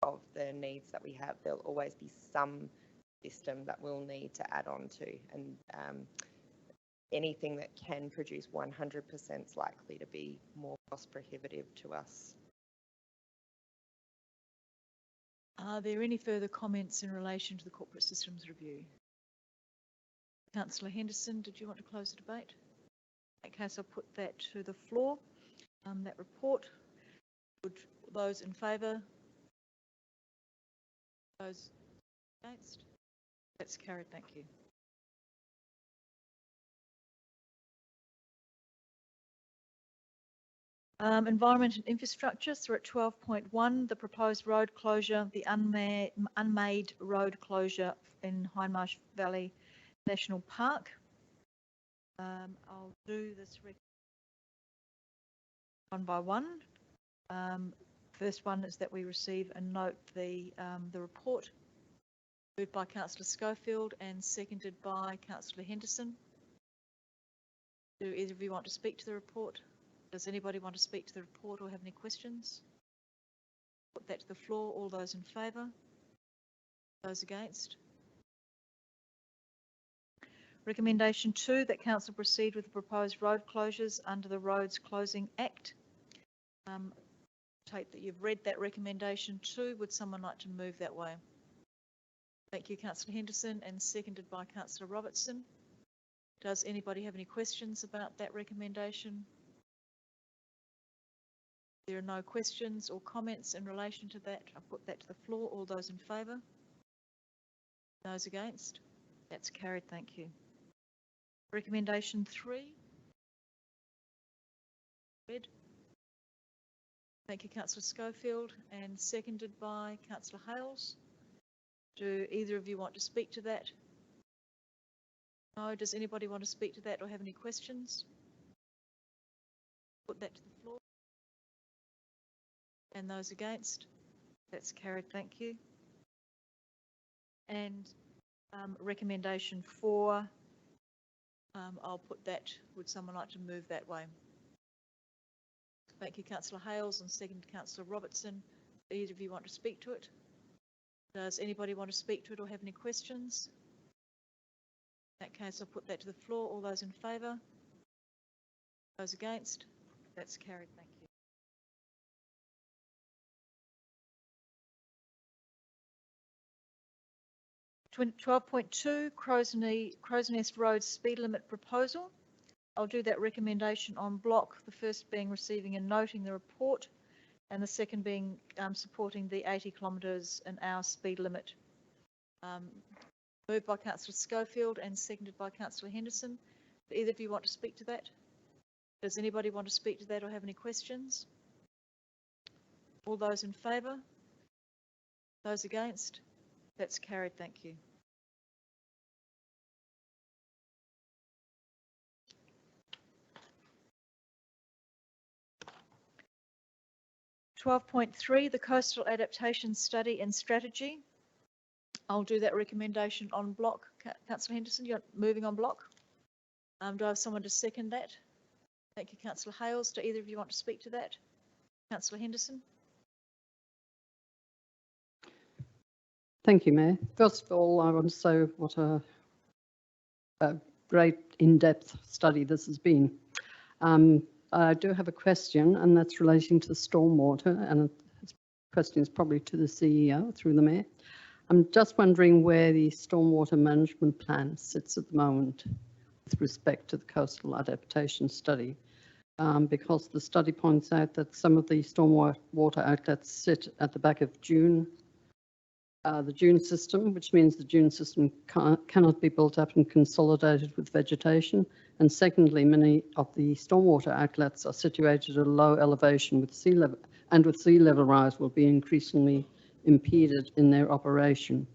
of the needs that we have. There'll always be some system that we'll need to add on to, and anything that can produce 100% is likely to be more cost prohibitive to us. Are there any further comments in relation to the corporate systems review? Councillor Henderson, did you want to close the debate? In that case, I'll put that to the floor. That report. Would those in favour? Those against? That's carried. Thank you. Environment and infrastructure. So we're at 12.1, the proposed road closure, the unmade road closure in Hindmarsh Valley National Park. I'll do this one by one. First one is that we receive and note the report, moved by Councillor Schofield and seconded by Councillor Henderson. Do either of you want to speak to the report? Does anybody want to speak to the report or have any questions? Put that to the floor. All those in favour? Those against? Recommendation 2, that Council proceed with the proposed road closures under the Roads Closing Act. Take that you've read that recommendation 2. Would someone like to move that way? Thank you, Councillor Henderson, and seconded by Councillor Robertson. Does anybody have any questions about that recommendation? There are no questions or comments in relation to that. I'll put that to the floor. All those in favour? Those against? That's carried. Thank you. Recommendation 3. Read. Thank you, Councillor Schofield, and seconded by Councillor Hales. Do either of you want to speak to that? No. Does anybody want to speak to that or have any questions? Put that to the floor. And those against? That's carried. Thank you. And recommendation 4. I'll put that. Would someone like to move that way? Thank you, Councillor Hales, and second Councillor Robertson. Do either of you want to speak to it? Does anybody want to speak to it or have any questions? In that case, I'll put that to the floor. All those in favour? Those against? That's carried. Thank you. 12.2, Crow's Nest Road speed limit proposal. I'll do that recommendation en bloc, the first being receiving and noting the report, and the second being supporting the 80 kilometres an hour speed limit. Moved by Councillor Schofield and seconded by Councillor Henderson. Do either of you want to speak to that? Does anybody want to speak to that or have any questions? All those in favour? Those against? That's carried. Thank you. 12.3, the Coastal Adaptation Study and Strategy. I'll do that recommendation en bloc. Councillor Henderson, you're moving en bloc. Do I have someone to second that? Thank you, Councillor Hales. Do either of you want to speak to that? Councillor Henderson. Thank you, Mayor. First of all, I want to say what a great in-depth study this has been. I do have a question, and that's relating to stormwater, and the question is probably to the CEO through the Mayor. I'm just wondering where the stormwater management plan sits at the moment. with respect to the coastal adaptation study, because the study points out that some of the stormwater outlets sit at the back of the dune system, which means the dune system cannot be built up and consolidated with vegetation. And secondly, many of the stormwater outlets are situated at a low elevation with sea level, and with sea level rise will be increasingly impeded in their operation.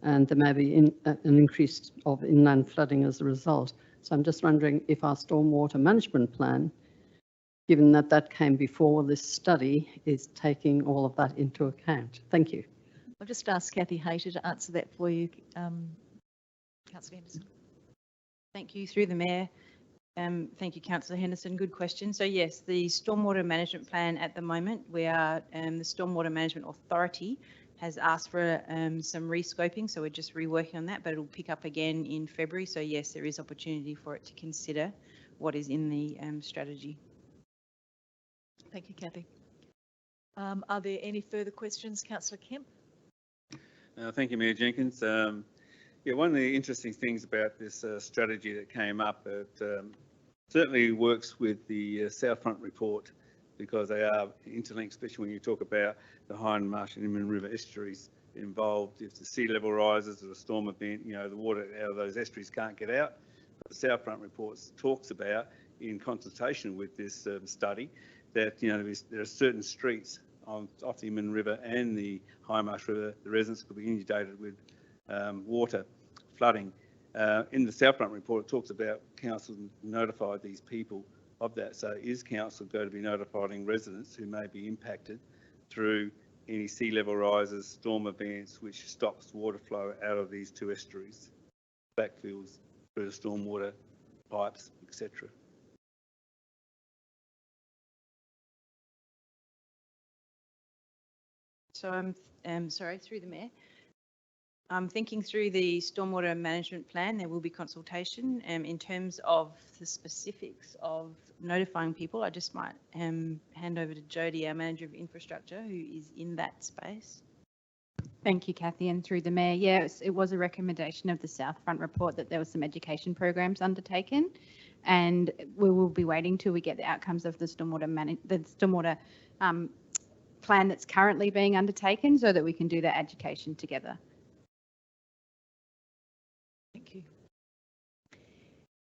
And there may be an increase of inland flooding as a result. So I'm just wondering if our stormwater management plan, given that that came before this study, is taking all of that into account. Thank you. I'll just ask Kathy Hayter to answer that for you, Councillor Henderson. Thank you, through the Mayor. Thank you, Councillor Henderson. Good question. So yes, the Stormwater Management Plan at the moment, we are, the Stormwater Management Authority has asked for some rescoping, so we're just reworking on that, but it'll pick up again in February. So yes, there is opportunity for it to consider what is in the strategy. Thank you, Kathy. Are there any further questions, Councillor Kemp? Thank you, Mayor Jenkins. Yeah, one of the interesting things about this strategy that came up, it certainly works with the Southfront report, because they are interlinked, especially when you talk about the Highland Marsh and Inman River estuaries involved. If the sea level rises or a storm event, you know, the water out of those estuaries can't get out. But the Southfront report talks about, in consultation with this study, that, you know, there are certain streets off the Inman River and the High Marsh River, the residents could be inundated with water flooding. In the Southfront report, it talks about council notify these people of that. So is council going to be notifying residents who may be impacted through any sea level rises, storm events, which stops water flow out of these two estuaries, backfills through the stormwater pipes, etc.? So I'm sorry, through the Mayor. I'm thinking through the stormwater management plan, there will be consultation. In terms of the specifics of notifying people, I just might hand over to Jodie, our Manager of Infrastructure, who is in that space. Thank you, Kathy, and through the Mayor. Yes, it was a recommendation of the Southfront report that there were some education programs undertaken, and we will be waiting till we get the outcomes of the stormwater plan that's currently being undertaken, so that we can do that education together. Thank you.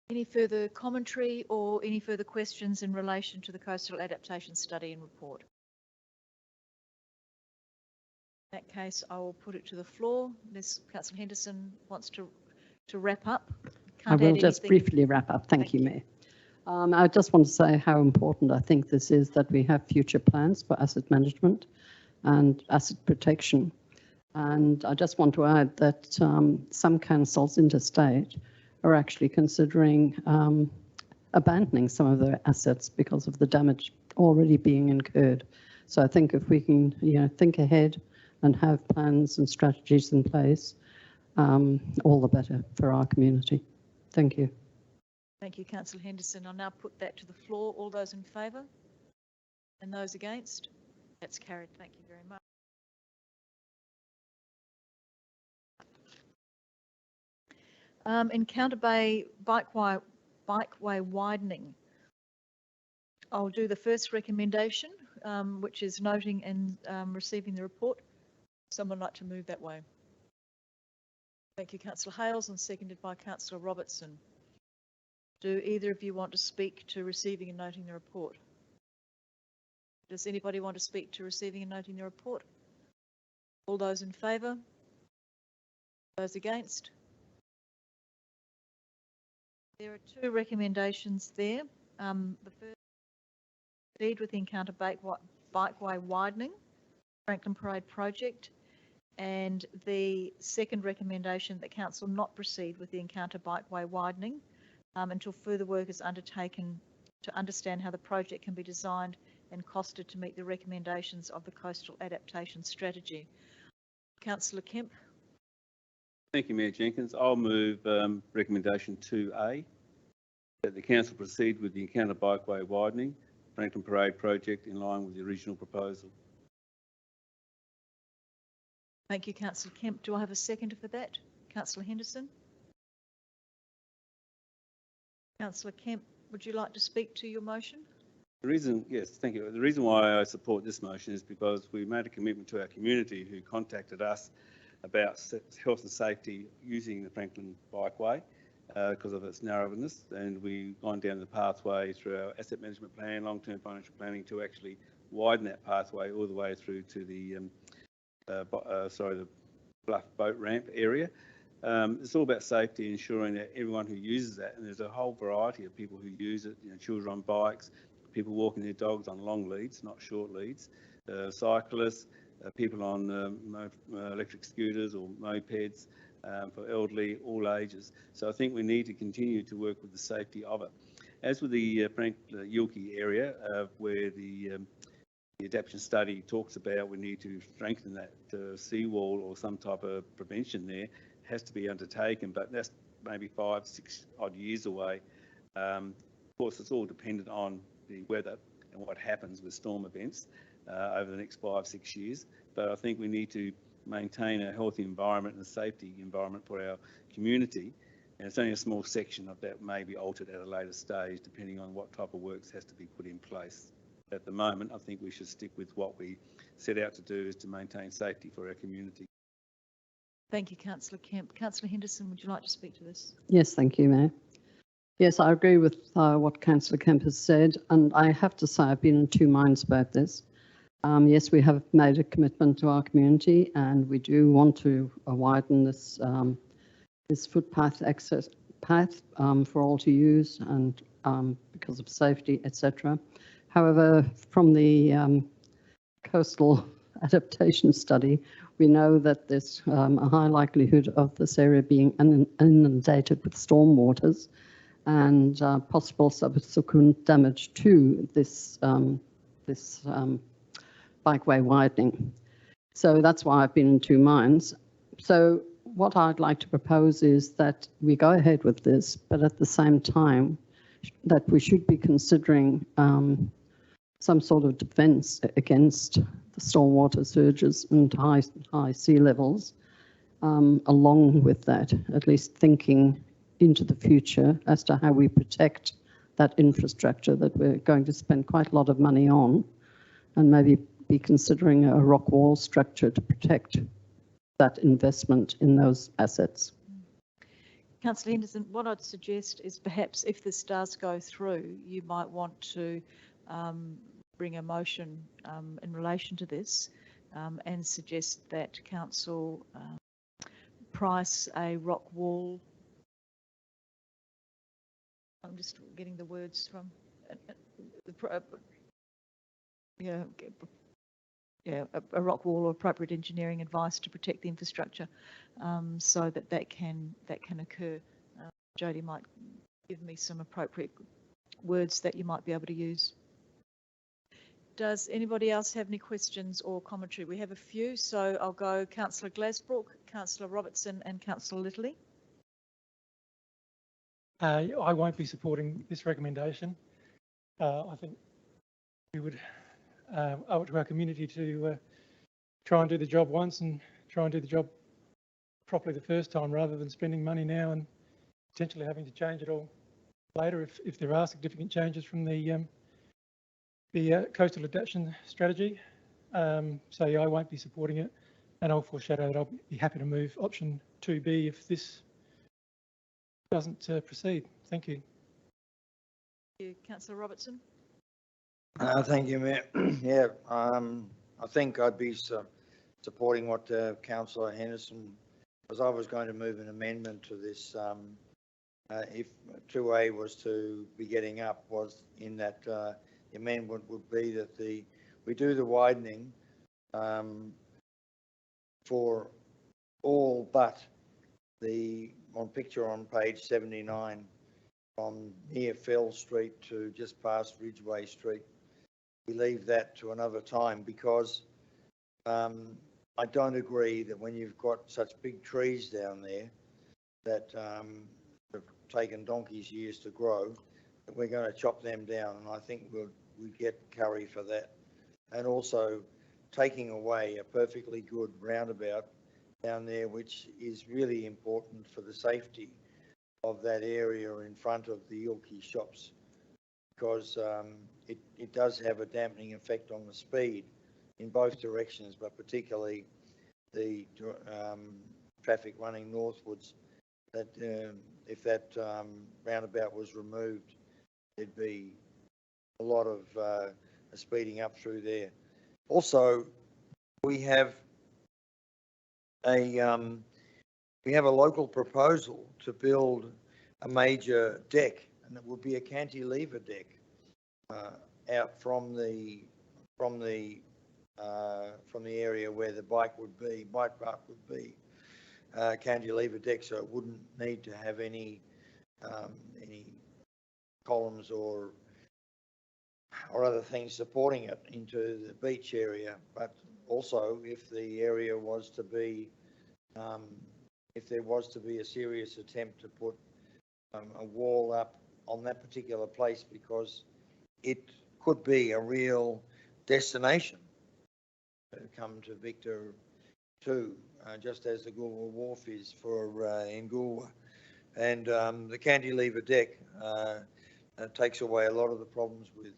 Any further commentary or any further questions in relation to the Coastal Adaptation Study and Report? In that case, I will put it to the floor. Ms. Councillor Henderson wants to wrap up. I will just briefly wrap up. Thank you, Mayor. I just want to say how important I think this is, that we have future plans for asset management and asset protection. And I just want to add that some councils interstate are actually considering abandoning some of their assets because of the damage already being incurred. So I think if we can, you know, think ahead and have plans and strategies in place, all the better for our community. Thank you. Thank you, Councillor Henderson. I'll now put that to the floor. All those in favour? And those against? That's carried. Thank you very much. Encounter Bay bikeway widening. I'll do the first recommendation, which is noting and receiving the report. Someone like to move that way? Thank you, Councillor Hales, and seconded by Councillor Robertson. Do either of you want to speak to receiving and noting the report? Does anybody want to speak to receiving and noting the report? All those in favour? Those against? There are two recommendations there. The first, proceed with the Encounter bikeway widening, Franklin Parade project, and the second recommendation that council not proceed with the Encounter bikeway widening until further work is undertaken to understand how the project can be designed and costed to meet the recommendations of the Coastal Adaptation Strategy. Councillor Kemp. Thank you, Mayor Jenkins. I'll move recommendation 2A, that the council proceed with the Encounter bikeway widening, Franklin Parade project in line with the original proposal. Thank you, Councillor Kemp. Do I have a seconder for that? Councillor Henderson. Councillor Kemp, would you like to speak to your motion? The reason, yes, thank you. The reason why I support this motion is because we made a commitment to our community who contacted us about health and safety using the Franklin Bikeway because of its narrowness, and we've gone down the pathway through our asset management plan, long-term financial planning to actually widen that pathway all the way through to the the Bluff boat ramp area. It's all about safety, ensuring that everyone who uses that, and there's a whole variety of people who use it, children on bikes, people walking their dogs on long leads, not short leads, cyclists, people on electric scooters or mopeds, for elderly, all ages. So I think we need to continue to work with the safety of it. As with the Yilkey area, where the adaptation study talks about we need to strengthen that seawall or some type of prevention there, has to be undertaken, but that's maybe 5-6 odd years away. Of course, it's all dependent on the weather and what happens with storm events over the next 5-6 years. But I think we need to maintain a healthy environment and a safety environment for our community. And it's only a small section of that may be altered at a later stage, depending on what type of works has to be put in place. At the moment, I think we should stick with what we set out to do, is to maintain safety for our community. Thank you, Councillor Kemp. Councillor Henderson, would you like to speak to this? Yes, thank you, Mayor. Yes, I agree with what Councillor Kemp has said, and I have to say I've been in two minds about this. Yes, we have made a commitment to our community, and we do want to widen this this footpath access path for all to use, and because of safety, etc. However, from the coastal adaptation study, we know that there's a high likelihood of this area being inundated with stormwaters and possible subsequent damage to this bikeway widening. So that's why I've been in two minds. So what I'd like to propose is that we go ahead with this, but at the same time that we should be considering some sort of defence against the stormwater surges and high sea levels. Along with that, at least thinking into the future as to how we protect that infrastructure that we're going to spend quite a lot of money on, and maybe be considering a rock wall structure to protect that investment in those assets. Councillor Henderson, what I'd suggest is perhaps if this does go through, you might want to bring a motion in relation to this and suggest that council price a rock wall. I'm just getting the words from a rock wall or appropriate engineering advice to protect the infrastructure, so that can occur. Jody might give me some appropriate words that you might be able to use. Does anybody else have any questions or commentary? We have a few, so I'll go Councillor Glasbrook, Councillor Robertson and Councillor Littley. I won't be supporting this recommendation. I think we would owe it to our community to try and do the job once and try and do the job properly the first time, rather than spending money now and potentially having to change it all later if there are significant changes from the coastal adaptation strategy. So yeah, I won't be supporting it, and I'll foreshadow that I'll be happy to move option 2B if this doesn't proceed. Thank you. Thank you, Councillor Robertson. Thank you, Mayor. Yeah, I think I'd be supporting what Councillor Henderson, because I was going to move an amendment to this. If 2A was to be getting up, was in that the amendment would be that we do the widening for all but the picture on page 79 from near Fell Street to just past Ridgeway Street. We leave that to another time, because I don't agree that when you've got such big trees down there that have taken donkey's years to grow, that we're going to chop them down, and I think we get curry for that. And also taking away a perfectly good roundabout down there, which is really important for the safety of that area in front of the Ilky shops, because it does have a dampening effect on the speed in both directions, but particularly the traffic running northwards. That if that roundabout was removed, there'd be a lot of speeding up through there. Also, we have a local proposal to build a major deck, and it would be a cantilever deck out from the area where the bike park would be, cantilever deck, so it wouldn't need to have any columns or other things supporting it into the beach area. But also, if the area was to be, if there was to be a serious attempt to put a wall up on that particular place, because it could be a real destination to come to Victor too, just as the Goolwa Wharf is for in Goolwa. And the cantilever deck takes away a lot of the problems with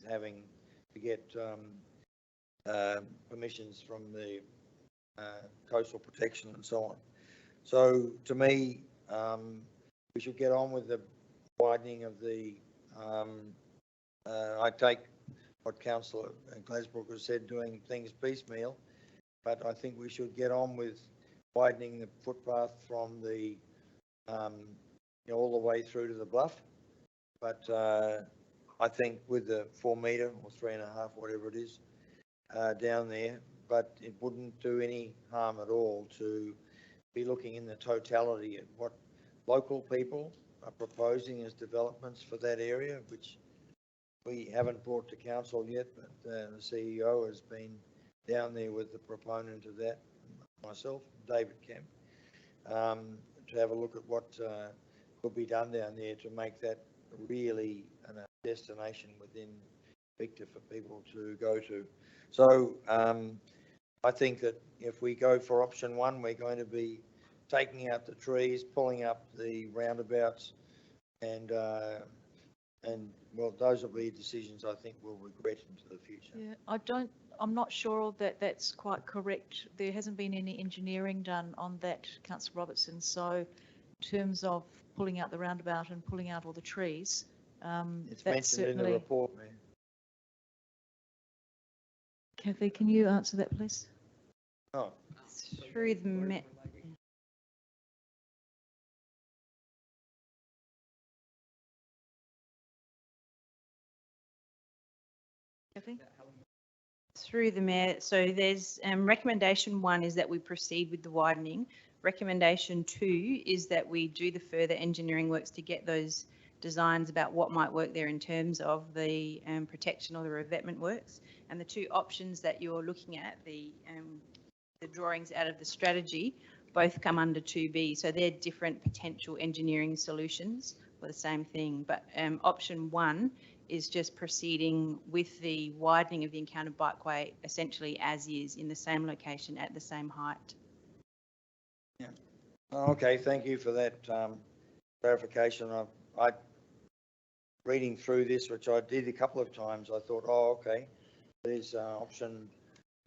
having to get permissions from the coastal protection and so on. So to me, we should get on with the widening of the, I take what Councillor Glasbrook has said, doing things piecemeal, but I think we should get on with widening the footpath from the, all the way through to the bluff. But I think with the 4 metre or 3.5, whatever it is, down there, but it wouldn't do any harm at all to be looking in the totality at what local people are proposing as developments for that area, which we haven't brought to council yet, but the CEO has been down there with the proponent of that, myself, David Kemp, to have a look at what could be done down there to make that really a destination within Victor for people to go to. So I think that if we go for option 1, we're going to be taking out the trees, pulling up the roundabouts, and well, those will be decisions I think we'll regret into the future. Yeah, I'm not sure that that's quite correct. There hasn't been any engineering done on that, Councillor Robertson. So in terms of pulling out the roundabout and pulling out all the trees, it's mentioned in the report, man. Kathy, can you answer that, please? Oh. Through the Kathy? Through the Mayor, so there's recommendation 1 is that we proceed with the widening. Recommendation 2 is that we do the further engineering works to get those designs about what might work there in terms of the protection or the revetment works. And the 2 options that you're looking at, the drawings out of the strategy, both come under 2B. So they're different potential engineering solutions for the same thing. But option 1 is just proceeding with the widening of the encountered bikeway essentially as is, in the same location at the same height. Yeah. Okay, thank you for that clarification. I reading through this, which I did a couple of times, I thought, oh, okay, there's option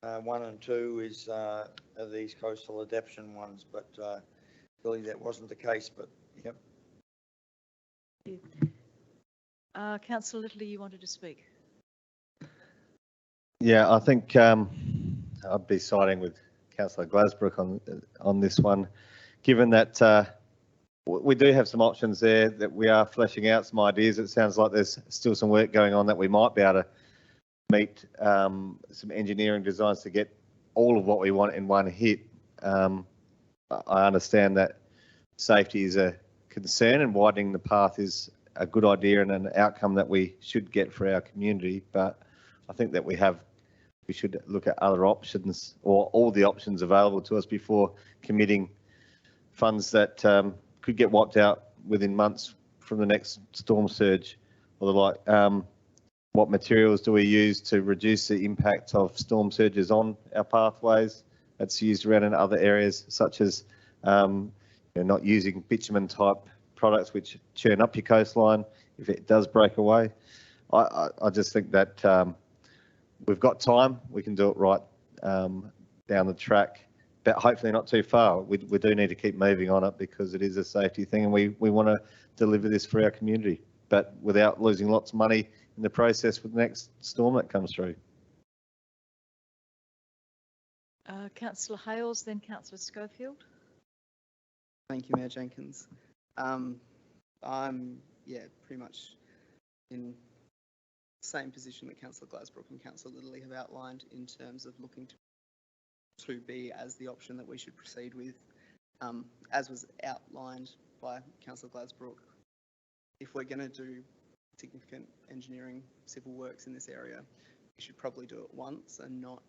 1 and 2 is are these coastal adaptation ones, but clearly that wasn't the case. But yep. Councillor Little, you wanted to speak. Yeah, I think I'd be siding with Councillor Glasbrook on this one, given that we do have some options there that we are fleshing out, some ideas. It sounds like there's still some work going on that we might be able to meet some engineering designs to get all of what we want in one hit. I understand that safety is a concern and widening the path is a good idea and an outcome that we should get for our community, but I think that we should look at other options or all the options available to us before committing funds that could get wiped out within months from the next storm surge or the like. What materials do we use to reduce the impact of storm surges on our pathways? That's used around in other areas, such as You're not using bitumen type products which churn up your coastline if it does break away. I just think that we've got time. We can do it right down the track, but hopefully not too far. We do need to keep moving on it because it is a safety thing, and we want to deliver this for our community, but without losing lots of money in the process with the next storm that comes through. Councillor Hales, then Councillor Schofield. Thank you, Mayor Jenkins. I'm, pretty much in the same position that Councillor Glasbrook and Councillor Littley have outlined in terms of looking to be as the option that we should proceed with. As was outlined by Councillor Glasbrook, if we're going to do significant engineering civil works in this area, we should probably do it once and not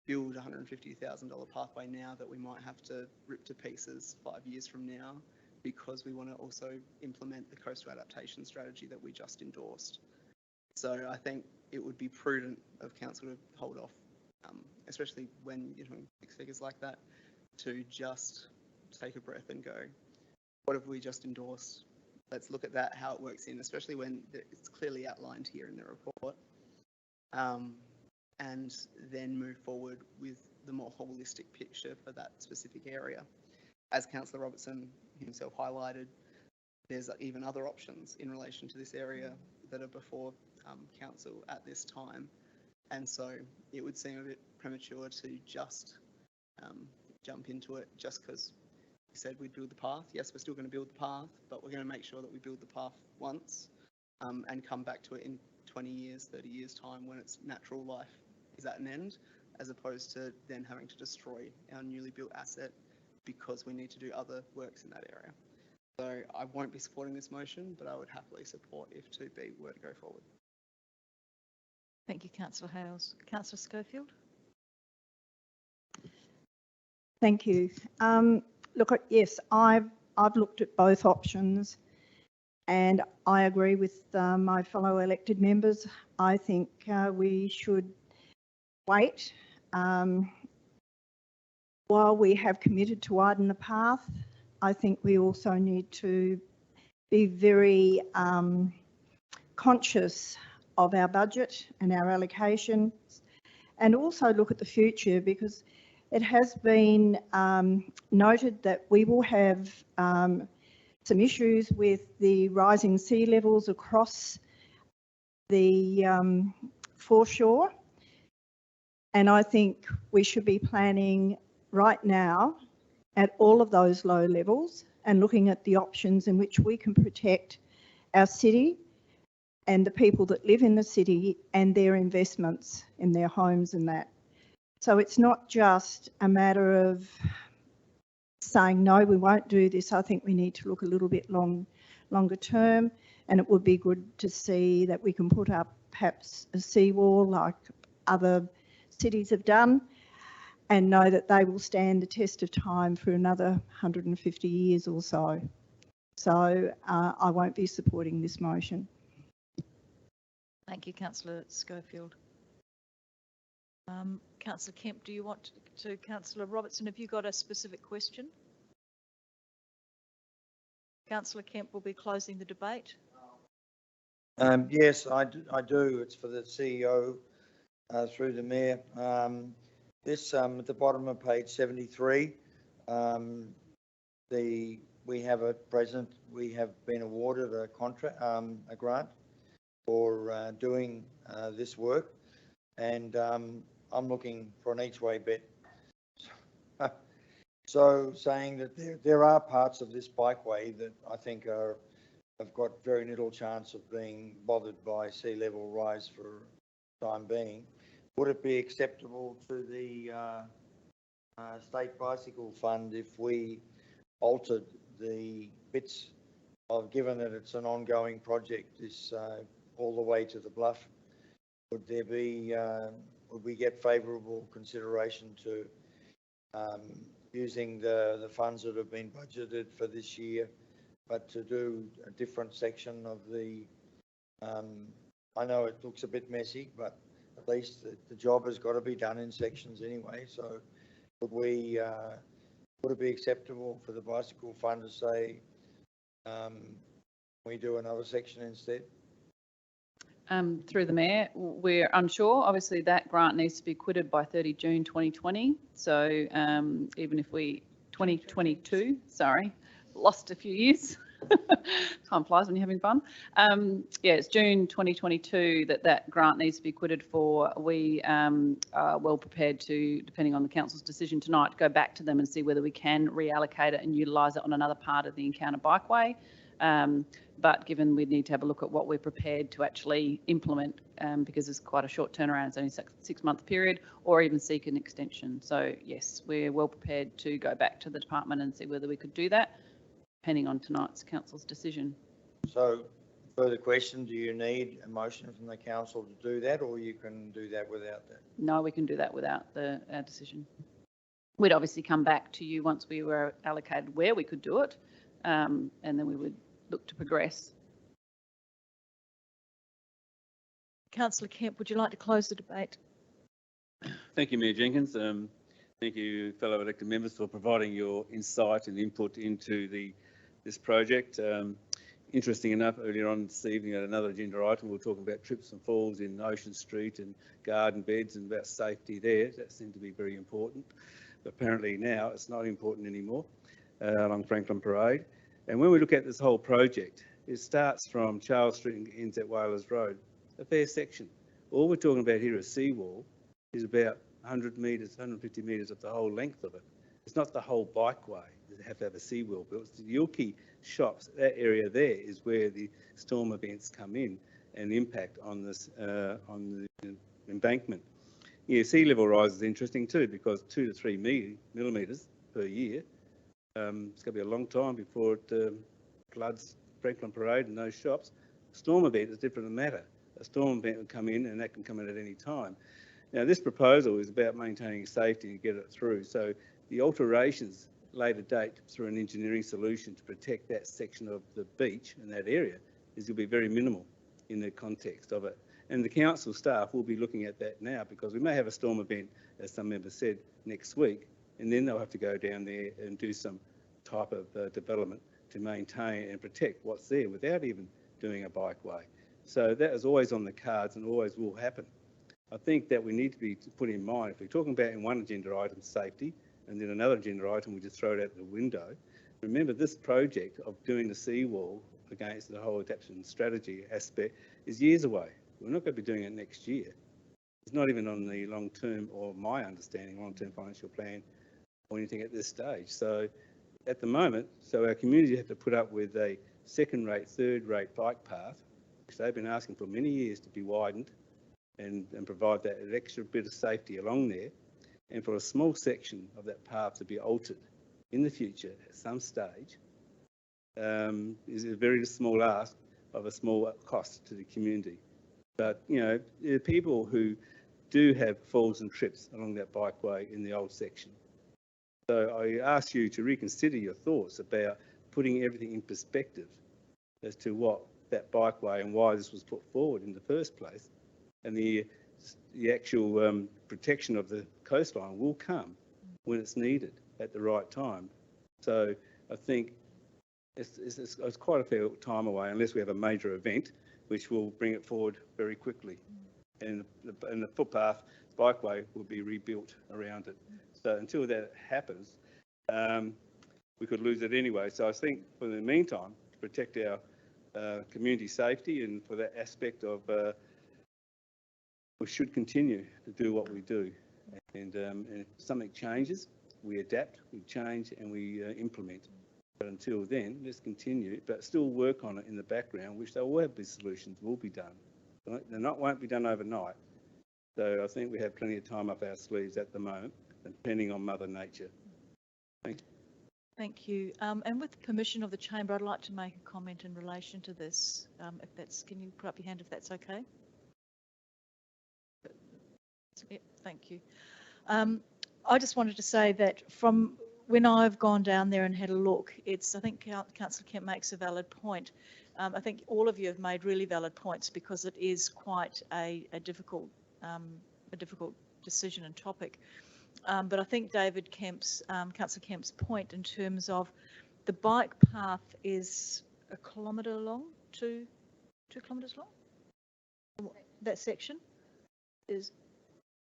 build a $150,000 pathway now that we might have to rip to pieces 5 years from now, because we want to also implement the coastal adaptation strategy that we just endorsed. So I think it would be prudent of council to hold off, especially when you're doing big figures like that, to just take a breath and go, what have we just endorsed? Let's look at that, how it works in, especially when it's clearly outlined here in the report. And then move forward with the more holistic picture for that specific area. As Councillor Robertson himself highlighted, there's even other options in relation to this area that are before council at this time. And so it would seem a bit premature to just jump into it just because we said we'd build the path. Yes, we're still going to build the path, but we're going to make sure that we build the path once and come back to it in 20 years, 30 years time when its natural life is at an end, as opposed to then having to destroy our newly built asset because we need to do other works in that area. So I won't be supporting this motion, but I would happily support if 2B were to go forward. Thank you, Councillor Hales. Councillor Schofield. Thank you. Look, yes, I've looked at both options, and I agree with my fellow elected members. I think we should wait. While we have committed to widen the path, I think we also need to be very conscious of our budget and our allocation, and also look at the future, because it has been noted that we will have some issues with the rising sea levels across the foreshore. And I think we should be planning right now at all of those low levels and looking at the options in which we can protect our city and the people that live in the city and their investments in their homes and that. So it's not just a matter of saying, no, we won't do this. I think we need to look a little bit longer term, and it would be good to see that we can put up perhaps a seawall like other cities have done, and know that they will stand the test of time for another 150 years or so. So I won't be supporting this motion. Thank you, Councillor Schofield. Councillor Kemp, do you want to, Councillor Robertson, have you got a specific question? Councillor Kemp will be closing the debate. Yes, I do. It's for the CEO through the Mayor. This at the bottom of page 73, we have at present, we have been awarded a contract, a grant for doing this work, and I'm looking for an each way bet. So saying that there are parts of this bikeway that I think have got very little chance of being bothered by sea level rise for the time being. Would it be acceptable to the State Bicycle Fund if we altered the bits of, given that it's an ongoing project, this all the way to the bluff? Would there be, would we get favourable consideration to using the funds that have been budgeted for this year, but to do a different section of the, I know it looks a bit messy, but at least the job has got to be done in sections anyway. So would we would it be acceptable for the bicycle fund to say, we do another section instead? Through the Mayor, we're unsure. Obviously, that grant needs to be quitted by 30 June 2020. So even if 2022, sorry, lost a few years. Time flies when you're having fun. Yeah, it's June 2022 that grant needs to be quitted for. We are well prepared to, depending on the council's decision tonight, go back to them and see whether we can reallocate it and utilise it on another part of the Encounter Bikeway. But given we need to have a look at what we're prepared to actually implement, because it's quite a short turnaround, it's only a 6-month period, or even seek an extension. So yes, we're well prepared to go back to the department and see whether we could do that, depending on tonight's council's decision. So, further question, do you need a motion from the council to do that, or you can do that without that? No, we can do that without our decision. We'd obviously come back to you once we were allocated where we could do it, and then we would look to progress. Councillor Kemp, would you like to close the debate? Thank you, Mayor Jenkins. Thank you, fellow elected members, for providing your insight and input into this project. Interesting enough, earlier on this evening at another agenda item, we were talking about trips and falls in Ocean Street and garden beds and about safety there. That seemed to be very important. But apparently now it's not important anymore along Franklin Parade. And when we look at this whole project, it starts from Charles Street and ends at Whalers Road, a fair section. All we're talking about here is seawall is about 100 metres, 150 metres of the whole length of it. It's not the whole bikeway. You have to have a seawall built. It's the Yorkie shops, that area there is where the storm events come in and impact on this on the embankment. Yeah, sea level rise is interesting too, because 2 to 3 millimetres per year. It's going to be a long time before it floods Franklin Parade and those shops. Storm event is a different matter. A storm event will come in and that can come in at any time. Now, this proposal is about maintaining safety and get it through. So the alterations later date through an engineering solution to protect that section of the beach and that area is will be very minimal in the context of it. And the council staff will be looking at that now, because we may have a storm event, as some members said, next week, and then they'll have to go down there and do some type of development to maintain and protect what's there without even doing a bikeway. So that is always on the cards and always will happen. I think that we need to be put in mind, if we're talking about in one agenda item safety, and then another agenda item we just throw it out the window. Remember, this project of doing the seawall against the whole adaptation strategy aspect is years away. We're not going to be doing it next year. It's not even on the long-term, or my understanding, long-term financial plan or anything at this stage. So at the moment, our community have to put up with a second-rate, third-rate bike path, which they've been asking for many years to be widened and provide that extra bit of safety along there. And for a small section of that path to be altered in the future at some stage is a very small ask of a small cost to the community. But, you know, there are people who do have falls and trips along that bikeway in the old section. So I ask you to reconsider your thoughts about putting everything in perspective as to what that bikeway and why this was put forward in the first place. And the actual protection of the coastline will come when it's needed at the right time. So I think it's quite a fair time away, unless we have a major event which will bring it forward very quickly. And the footpath bikeway will be rebuilt around it. So until that happens, we could lose it anyway. So I think for the meantime, to protect our community safety and for that aspect of we should continue to do what we do. And if something changes, we adapt, we change and we implement. But until then, let's continue, but still work on it in the background, which there will be solutions will be done. They won't be done overnight. So I think we have plenty of time up our sleeves at the moment, depending on Mother Nature. Thank you. Thank you. And with the permission of the Chamber, I'd like to make a comment in relation to this. If that's, can you put up your hand if that's okay? Yeah, thank you. I just wanted to say that from when I've gone down there and had a look, I think Councillor Kemp makes a valid point. I think all of you have made really valid points, because it is quite a difficult decision and topic. But I think David Kemp's, Councillor Kemp's point in terms of the bike path is 1 kilometre long, 2 kilometres long. That section is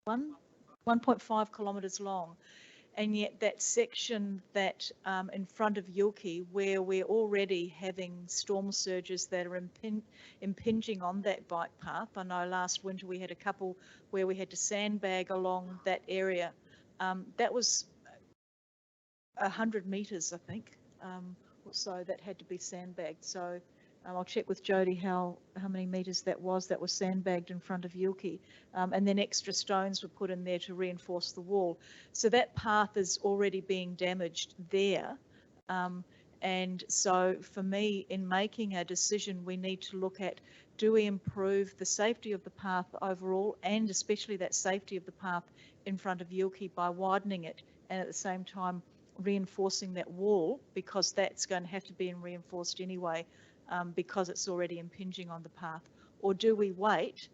1.5 kilometres long. And yet that section that in front of Yulki, where we're already having storm surges that are impinging on that bike path. I know last winter we had a couple where we had to sandbag along that area. That was 100 metres, I think, or so that had to be sandbagged. So I'll check with Jody how many metres that was sandbagged in front of Yulki. And then extra stones were put in there to reinforce the wall. So that path is already being damaged there. And so for me, in making a decision, we need to look at, do we improve the safety of the path overall, and especially that safety of the path in front of Yulki by widening it, and at the same time reinforcing that wall, because that's going to have to be reinforced anyway, because it's already impinging on the path? Or do we wait,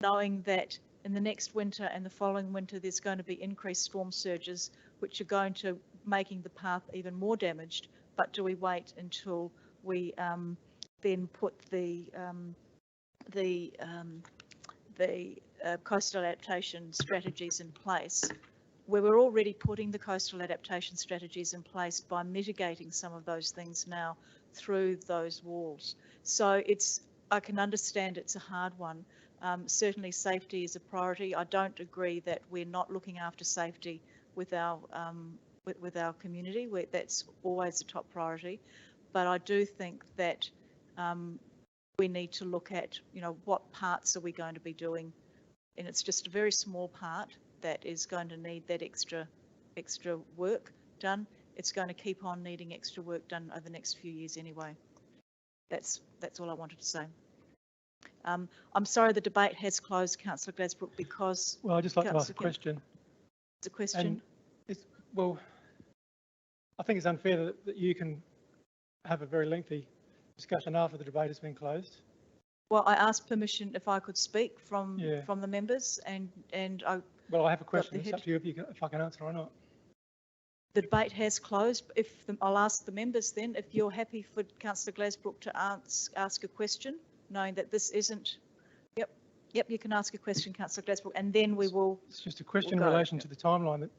knowing that in the next winter and the following winter there's going to be increased storm surges which are going to making the path even more damaged, but do we wait until we then put the coastal adaptation strategies in place, where we're already putting the coastal adaptation strategies in place by mitigating some of those things now through those walls? So I can understand it's a hard one. Certainly safety is a priority. I don't agree that we're not looking after safety with our community. That's always a top priority. But I do think that we need to look at, what parts are we going to be doing? And it's just a very small part that is going to need that extra work done. It's going to keep on needing extra work done over the next few years anyway. That's all I wanted to say. I'm sorry the debate has closed, Councillor Glasbrook, because... Well, I'd just like to ask a question. It's a question. Well, I think it's unfair that you can have a very lengthy discussion after the debate has been closed. Well, I asked permission if I could speak from the members, and I... Well, I have a question. It's up to you if I can answer or not. The debate has closed. I'll ask the members then, if you're happy for Councillor Glasbrook to ask a question, knowing that this isn't... Yep, you can ask a question, Councillor Glasbrook, and then we will... It's just a question in relation to the timeline that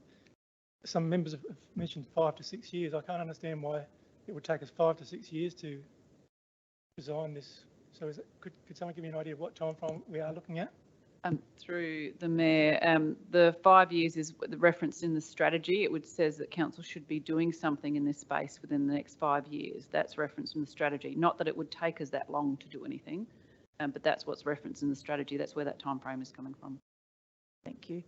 some members have mentioned 5 to 6 years. I can't understand why it would take us 5 to 6 years to design this. So could someone give me an idea of what timeframe we are looking at? Through the Mayor, the 5 years is referenced in the strategy. It says that council should be doing something in this space within the next 5 years. That's referenced in the strategy. Not that it would take us that long to do anything, but that's what's referenced in the strategy. That's where that time frame is coming from. Thank you.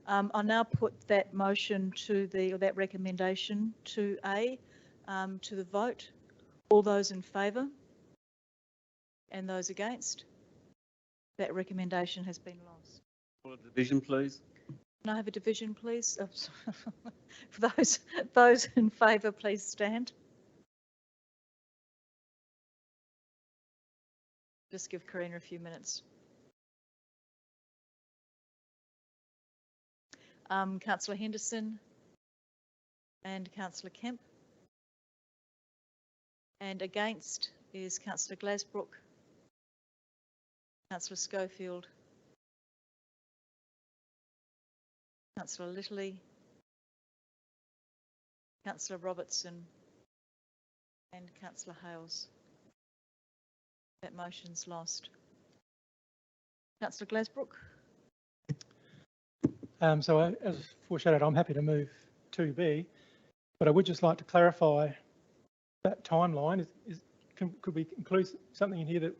I'll now put that motion or that recommendation to the vote. All those in favour? And those against? That recommendation has been lost. For a division, please. Can I have a division, please? For those in favour, please stand. Just give Karina a few minutes. Councillor Henderson and Councillor Kemp. And against is Councillor Glasbrook, Councillor Schofield, Councillor Littley, Councillor Robertson and Councillor Hales. That motion's lost. Councillor Glasbrook. So as foreshadowed, I'm happy to move 2B, but I would just like to clarify that timeline. Could we include something in here that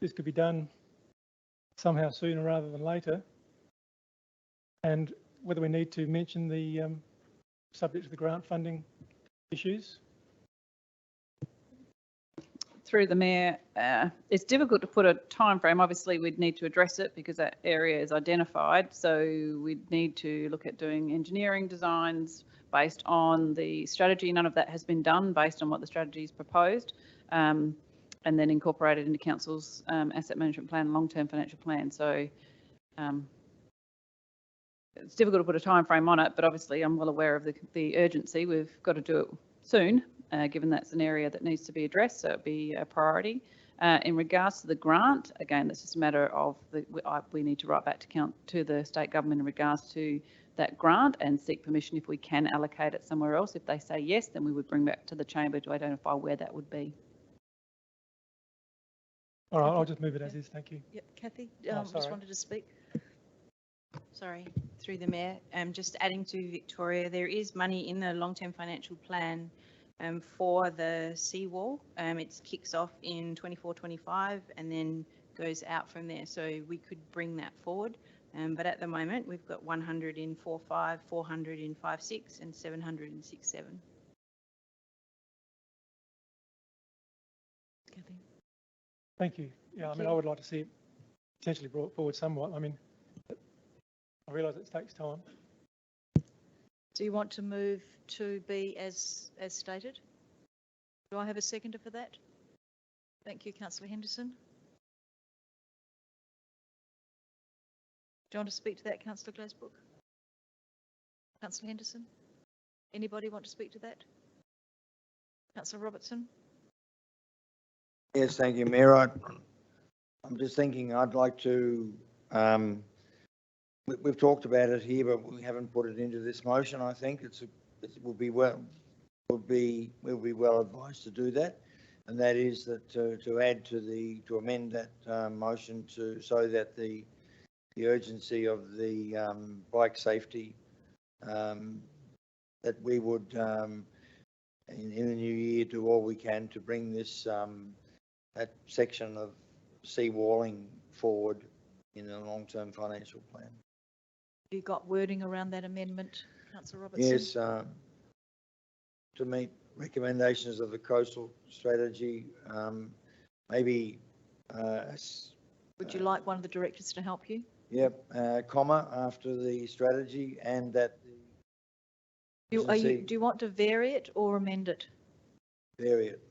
this could be done somehow sooner rather than later? And whether we need to mention the subject to the grant funding issues? Through the Mayor, it's difficult to put a time frame. Obviously, we'd need to address it because that area is identified. So we'd need to look at doing engineering designs based on the strategy. None of that has been done based on what the strategy is proposed, and then incorporated into Council's asset management plan and long-term financial plan. So it's difficult to put a time frame on it, but obviously I'm well aware of the urgency. We've got to do it soon, given that's an area that needs to be addressed, so it'd be a priority. In regards to the grant, again, that's just a matter of we need to write back to the state government in regards to that grant and seek permission if we can allocate it somewhere else. If they say yes, then we would bring back to the chamber to identify where that would be. All right, I'll just move it as is. Thank you. Yep, Kathy, Oh, just sorry. wanted to speak. Sorry, through the Mayor. Just adding to Victoria, there is money in the long-term financial plan for the seawall. It kicks off in 24-25 and then goes out from there. So we could bring that forward. But at the moment, we've got 100 in 4.5, 400 in 5.6 and 700 in 6.7. Kathy. Thank you. Yeah, Thank I mean, you. I would like to see it potentially brought forward somewhat. I mean, I realise it takes time. Do you want to move to B as stated? Do I have a seconder for that? Thank you, Councillor Henderson. Do you want to speak to that, Councillor Glasbrook? Councillor Henderson? Anybody want to speak to that? Councillor Robertson? Yes, thank you, Mayor. I'm just thinking I'd like to, we've talked about it here, but we haven't put it into this motion. I think it will be well, we'll be well advised to do that. And that is that to add to amend that motion so that the urgency of the bike safety, that we would in the new year do all we can to bring this that section of seawalling forward in the long-term financial plan. Have you got wording around that amendment, Councillor Robertson? Yes, to meet recommendations of the coastal strategy, maybe. Would you like one of the directors to help you? Yep, comma after the strategy, and that Do you want to vary it or amend it? vary it.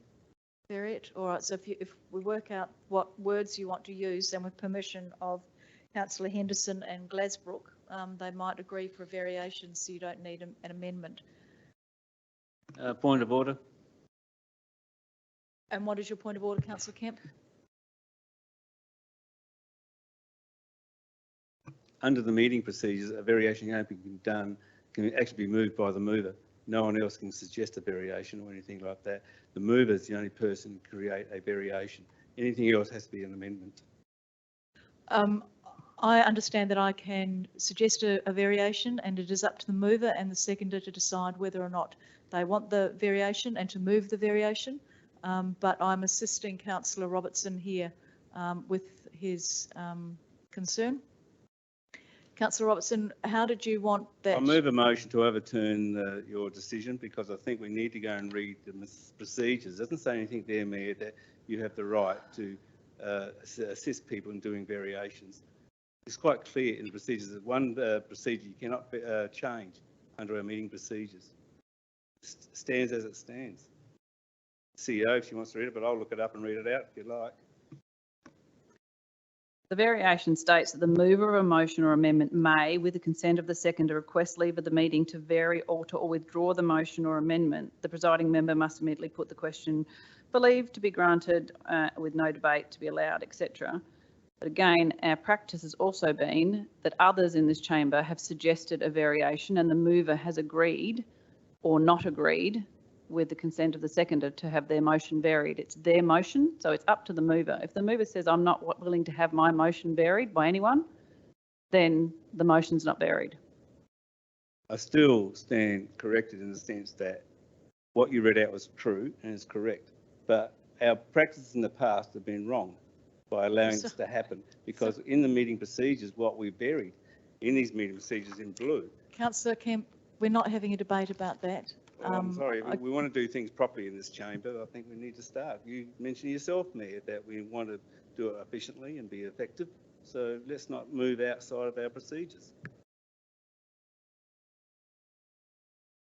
Vary it. All right. So if we work out what words you want to use, then with permission of Councillor Henderson and Glasbrook, they might agree for a variation, so you don't need an amendment. Point of order. And what is your point of order, Councillor Kemp? Under the meeting procedures, a variation can actually be moved by the mover. No one else can suggest a variation or anything like that. The mover is the only person who can create a variation. Anything else has to be an amendment. I understand that I can suggest a variation, and it is up to the mover and the seconder to decide whether or not they want the variation and to move the variation. But I'm assisting Councillor Robertson here with his concern. Councillor Robertson, how did you want that? I move a motion to overturn your decision because I think we need to go and read the procedures. It doesn't say anything there, Mayor, that you have the right to assist people in doing variations. It's quite clear in the procedures that one procedure you cannot change under our meeting procedures. It stands as it stands. CEO, if she wants to read it, but I'll look it up and read it out if you like. The variation states that the mover of a motion or amendment may, with the consent of the seconder, request leave of the meeting to vary, alter or withdraw the motion or amendment. The presiding member must immediately put the question for leave to be granted with no debate to be allowed, etc. But again, our practice has also been that others in this chamber have suggested a variation and the mover has agreed or not agreed with the consent of the seconder to have their motion varied. It's their motion, so it's up to the mover. If the mover says, I'm not willing to have my motion varied by anyone, then the motion's not varied. I still stand corrected in the sense that what you read out was true and is correct, but our practices in the past have been wrong by allowing this to happen, because in the meeting procedures, what we buried in these meeting procedures in blue. Councillor Kemp, we're not having a debate about that. Well, I'm sorry, we want to do things properly in this chamber. I think we need to start. You mentioned yourself, Mayor, that we want to do it efficiently and be effective. So let's not move outside of our procedures.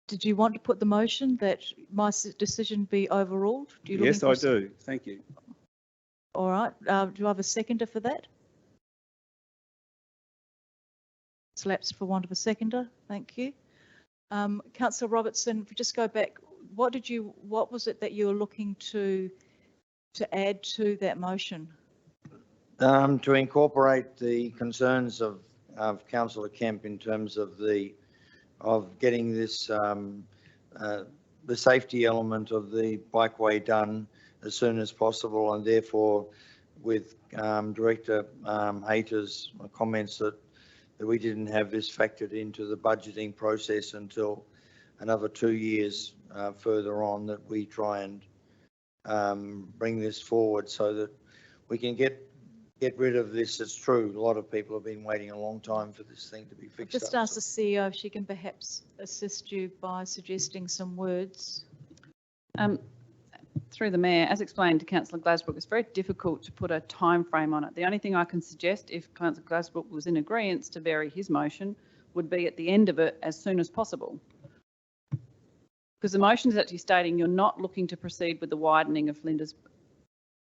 Did you want to put the motion that my decision be overruled? Yes, I do. Thank you. All right. Do I have a seconder for that? lapsed for want of a seconder. Thank you. Councillor Robertson, if we just go back, what was it that you were looking to add to that motion? To incorporate the concerns of Councillor Kemp in terms of getting this the safety element of the bikeway done as soon as possible, and therefore with Director Hayter's comments that we didn't have this factored into the budgeting process until another 2 years further on, that we try and bring this forward so that we can get rid of this. It's true, a lot of people have been waiting a long time for this thing to be fixed Just up. ask the CEO if she can perhaps assist you by suggesting some words. Through the Mayor, as explained to Councillor Glasbrook, it's very difficult to put a time frame on it. The only thing I can suggest, if Councillor Glasbrook was in agreement to vary his motion, would be at the end of it as soon as possible. Because the motion is actually stating you're not looking to proceed with the widening of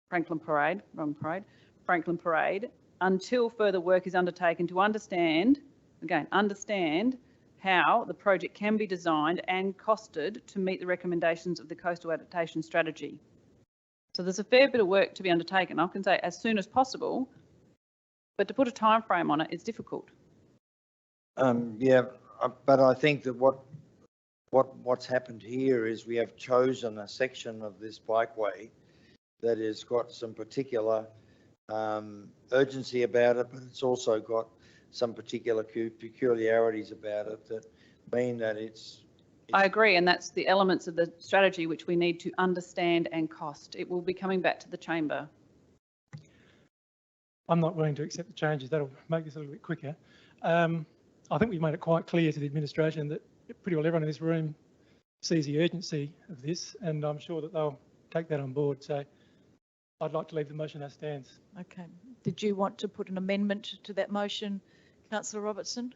Franklin Parade until further work is undertaken to understand how the project can be designed and costed to meet the recommendations of the Coastal Adaptation Strategy. So there's a fair bit of work to be undertaken. I can say as soon as possible, but to put a time frame on it is difficult. Yeah, but I think that what's happened here is we have chosen a section of this bikeway that has got some particular urgency about it, but it's also got some particular peculiarities about it that mean that it's... I agree, and that's the elements of the strategy which we need to understand and cost. It will be coming back to the chamber. I'm not willing to accept the changes. That'll make this a little bit quicker. I think we've made it quite clear to the administration that pretty well everyone in this room sees the urgency of this, and I'm sure that they'll take that on board. So I'd like to leave the motion as stands. Okay. Did you want to put an amendment to that motion, Councillor Robertson?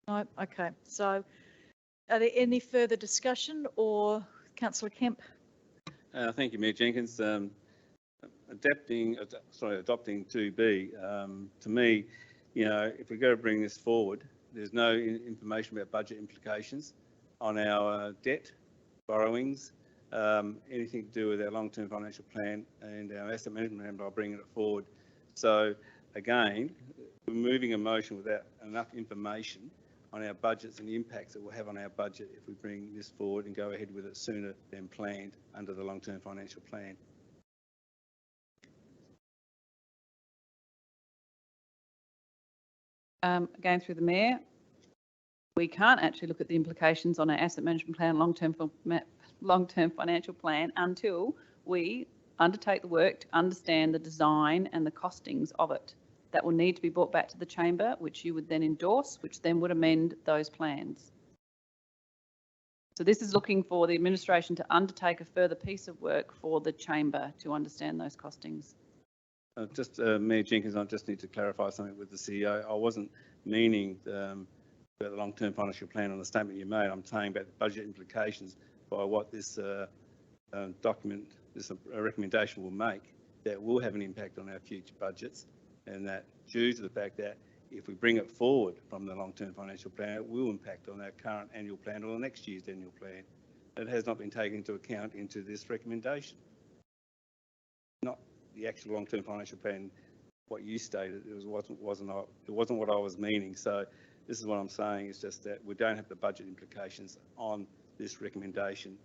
No? Okay. So are there any further discussion, or Councillor Kemp? Thank you, Mayor Jenkins. Adopting 2B, to me, you know, if we're going to bring this forward, there's no information about budget implications on our debt, borrowings, anything to do with our long-term financial plan and our asset management plan by bringing it forward. So again, we're moving a motion without enough information on our budgets and the impacts it will have on our budget if we bring this forward and go ahead with it sooner than planned under the long-term financial plan. Going through the Mayor, we can't actually look at the implications on our asset management plan, long-term financial plan, until we undertake the work to understand the design and the costings of it. That will need to be brought back to the chamber, which you would then endorse, which then would amend those plans. So this is looking for the administration to undertake a further piece of work for the chamber to understand those costings. Mayor Jenkins, I just need to clarify something with the CEO. I wasn't meaning about the long-term financial plan on the statement you made. I'm saying about the budget implications by what this document, this recommendation will make, that will have an impact on our future budgets, and that due to the fact that if we bring it forward from the long-term financial plan, it will impact on our current annual plan or next year's annual plan. It has not been taken into account into this recommendation. Not the actual long-term financial plan, what you stated, it wasn't what I was meaning. So this is what I'm saying, is just that we don't have the budget implications on this recommendation,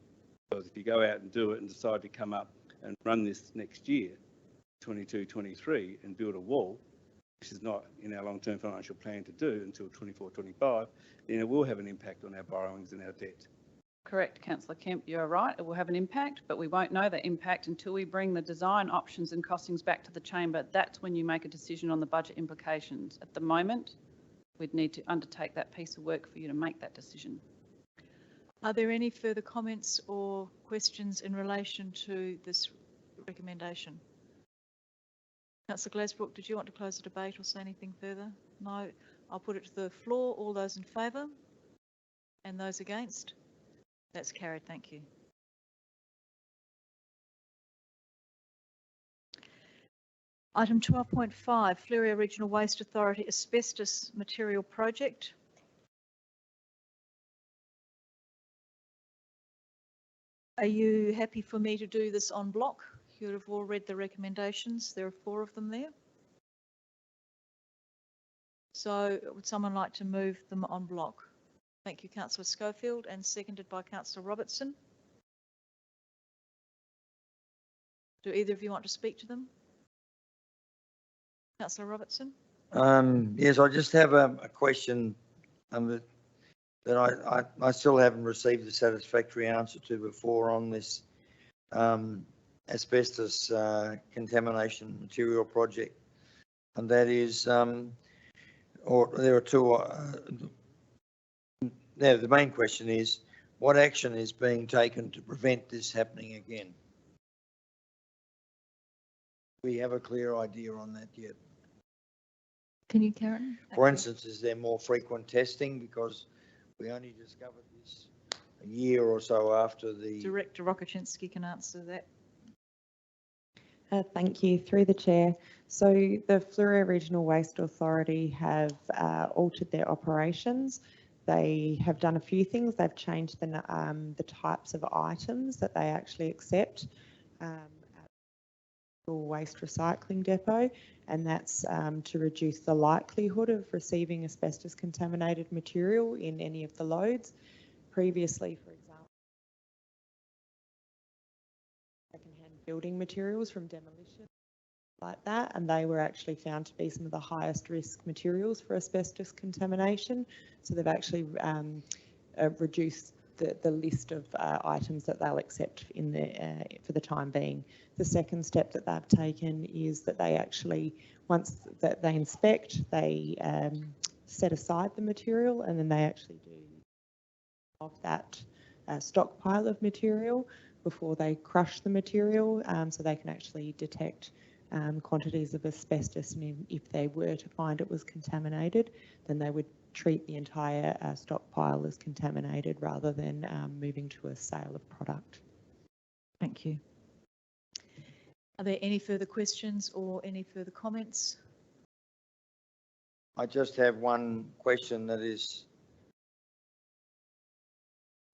because if you go out and do it and decide to come up and run this next year, 22-23, and build a wall, which is not in our long-term financial plan to do until 24-25, then it will have an impact on our borrowings and our debt. Correct, Councillor Kemp, you're right. It will have an impact, but we won't know that impact until we bring the design options and costings back to the chamber. That's when you make a decision on the budget implications. At the moment, we'd need to undertake that piece of work for you to make that decision. Are there any further comments or questions in relation to this recommendation? Councillor Glasbrook, did you want to close the debate or say anything further? No. I'll put it to the floor. All those in favour and those against? That's carried. Thank you. Item 12.5, Flourio Regional Waste Authority Asbestos Material Project. Are you happy for me to do this en bloc? You would have all read the recommendations. There are 4 of them there. So would someone like to move them en bloc? Thank you, Councillor Schofield, and seconded by Councillor Robertson. Do either of you want to speak to them? Councillor Robertson? Yes, I just have a question that I still haven't received a satisfactory answer to before on this asbestos contamination material project. And that is, or there are 2, the main question is, what action is being taken to prevent this happening again? We have a clear idea on that yet. Can you, Karen? For instance, is there more frequent testing? Because we only discovered this a year or so after the... Director Rokoczynski can answer that. Thank you. Through the chair. So the Flourio Regional Waste Authority have altered their operations. They have done a few things. They've changed the types of items that they actually accept at the waste recycling depot, and that's to reduce the likelihood of receiving asbestos contaminated material in any of the loads. Previously, for example, secondhand building materials from demolition, like that, and they were actually found to be some of the highest risk materials for asbestos contamination. So they've actually reduced the list of items that they'll accept in for the time being. The second step that they've taken is that they actually, once that they inspect, they set aside the material, and then they actually do of that stockpile of material before they crush the material, so they can actually detect quantities of asbestos, and if they were to find it was contaminated, then they would treat the entire stockpile as contaminated rather than moving to a sale of product. Thank you. Are there any further questions or any further comments? I just have one question that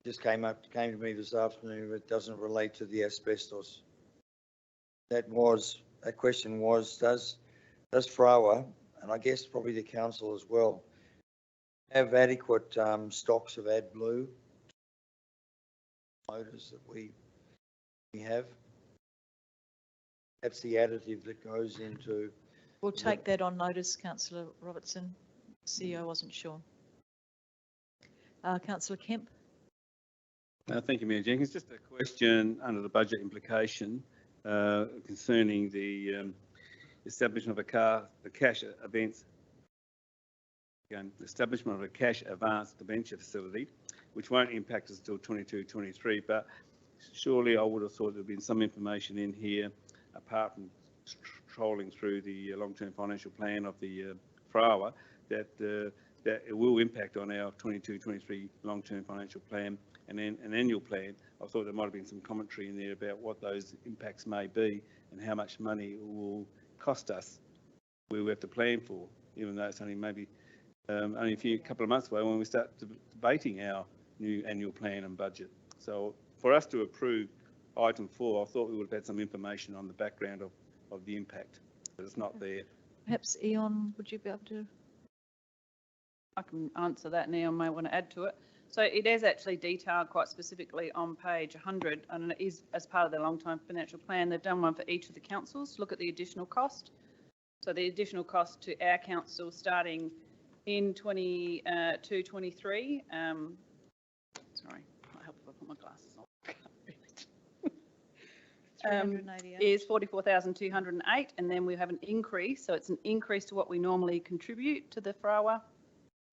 just came to me this afternoon, but doesn't relate to the asbestos. That question was, does FROA, and I guess probably the council as well, have adequate stocks of AdBlue motors that we have? That's the additive that goes into... We'll take that on notice, Councillor Robertson. CEO wasn't sure. Councillor Kemp. Thank you, Mayor Jenkins. Just a question under the budget implication concerning the establishment of the cash advance debenture facility, which won't impact us until 22-23, but surely I would have thought there'd been some information in here apart from trolling through the long-term financial plan of the FROA that it will impact on our 22-23 long-term financial plan and then an annual plan. I thought there might have been some commentary in there about what those impacts may be and how much money it will cost us we have to plan for, even though it's only maybe only a couple of months away when we start debating our new annual plan and budget. So for us to approve item 4, I thought we would have had some information on the background of the impact, but it's not there. Perhaps Eon, would you be able to? I can answer that now, I may want to add to it. So it is actually detailed quite specifically on page 100, and it is as part of their long-term financial plan. They've done one for each of the councils to look at the additional cost. So the additional cost to our council starting in 22-23. Sorry, I help if I put my glasses on. Is 44,208, and then we have an increase. So it's an increase to what we normally contribute to the FROA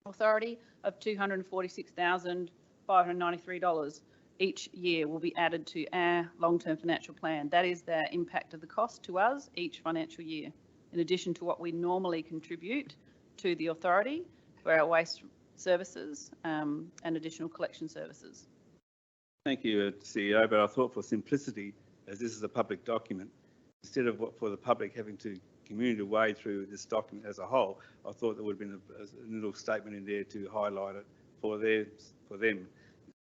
authority of $246,593 each year will be added to our long-term financial plan. That is the impact of the cost to us each financial year, in addition to what we normally contribute to the authority for our waste services and additional collection services. Thank you, CEO, but I thought for simplicity, as this is a public document, instead of what for the public having to continue to wade through this document as a whole, I thought there would have been a little statement in there to highlight it for them.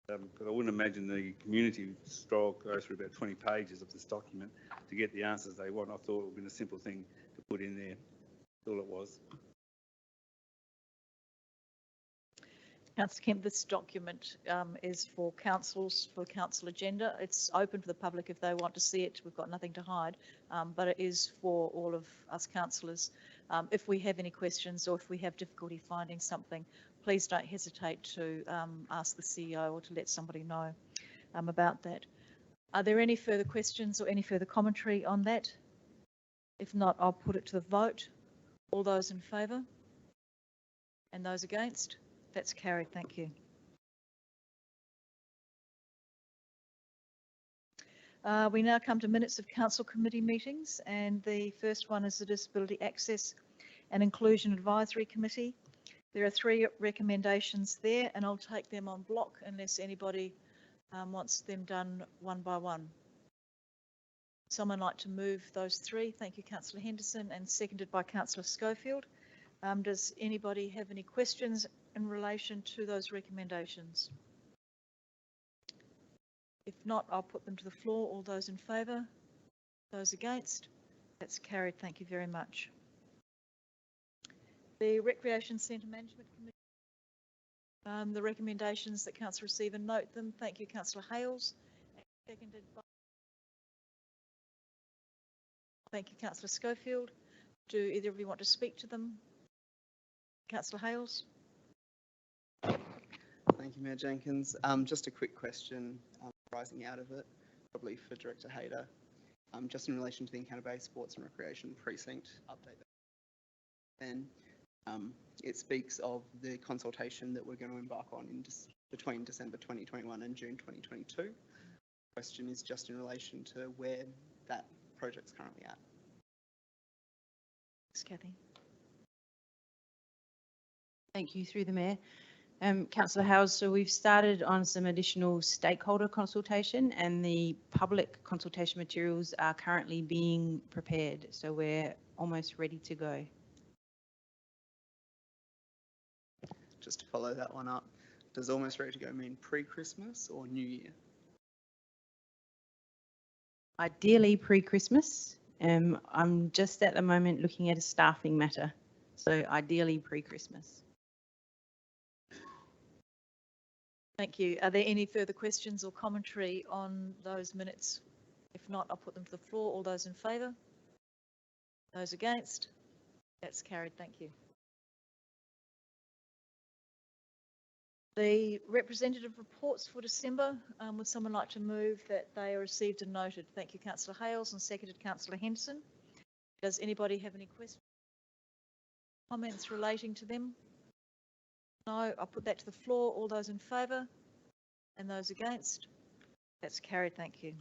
Because I wouldn't imagine the community stroll goes through about 20 pages of this document to get the answers they want. I thought it would have been a simple thing to put in there. That's all it was. Councillor Kemp, this document is for councils, for council agenda. It's open to the public if they want to see it. We've got nothing to hide, but it is for all of us councillors. If we have any questions or if we have difficulty finding something, please don't hesitate to ask the CEO or to let somebody know about that. Are there any further questions or any further commentary on that? If not, I'll put it to the vote. All those in favour? And those against? That's carried. Thank you. We now come to minutes of council committee meetings, and the first one is the Disability Access and Inclusion Advisory Committee. There are 3 recommendations there, and I'll take them on block unless anybody wants them done one by one. Someone like to move those 3? Thank you, Councillor Henderson, and seconded by Councillor Schofield. Does anybody have any questions in relation to those recommendations? If not, I'll put them to the floor. All those in favour? Those against? That's carried. Thank you very much. The Recreation Centre Management Committee. The recommendations that Councillor Receiver, note them. Thank you, Councillor Hales. Seconded by... Thank you, Councillor Schofield. Do either of you want to speak to them? Councillor Hales. Thank you, Mayor Jenkins. Just a quick question rising out of it, probably for Director Hayter, just in relation to the Encounter Bay Sports and Recreation Precinct update. And it speaks of the consultation that we're going to embark on between December 2021 and June 2022. The question is just in relation to where that project's currently at. Thanks, Kathy. Thank you, through the Mayor. Councillor Howes, so we've started on some additional stakeholder consultation, and the public consultation materials are currently being prepared, so we're almost ready to go. Just to follow that one up, does almost ready to go mean pre-Christmas or New Year? Ideally pre-Christmas. I'm just at the moment looking at a staffing matter, so ideally pre-Christmas. Thank you. Are there any further questions or commentary on those minutes? If not, I'll put them to the floor. All those in favour? Those against? That's carried. Thank you. The representative reports for December, would someone like to move that they are received and noted? Thank you, Councillor Hales, and seconded Councillor Henderson. Does anybody have any questions, comments relating to them? No, I'll put that to the floor. All those in favour and those against? That's carried. Thank you.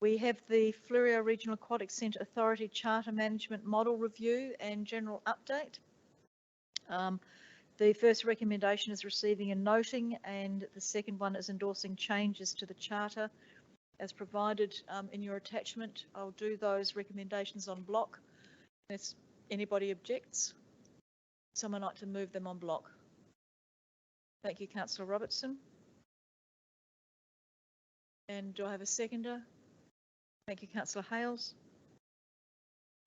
We have the Flourio Regional Aquatic Centre Authority Charter Management Model Review and General Update. The first recommendation is receiving and noting, and the second one is endorsing changes to the charter as provided in your attachment. I'll do those recommendations on block. Unless anybody objects, someone like to move them on block. Thank you, Councillor Robertson. And do I have a seconder? Thank you, Councillor Hales.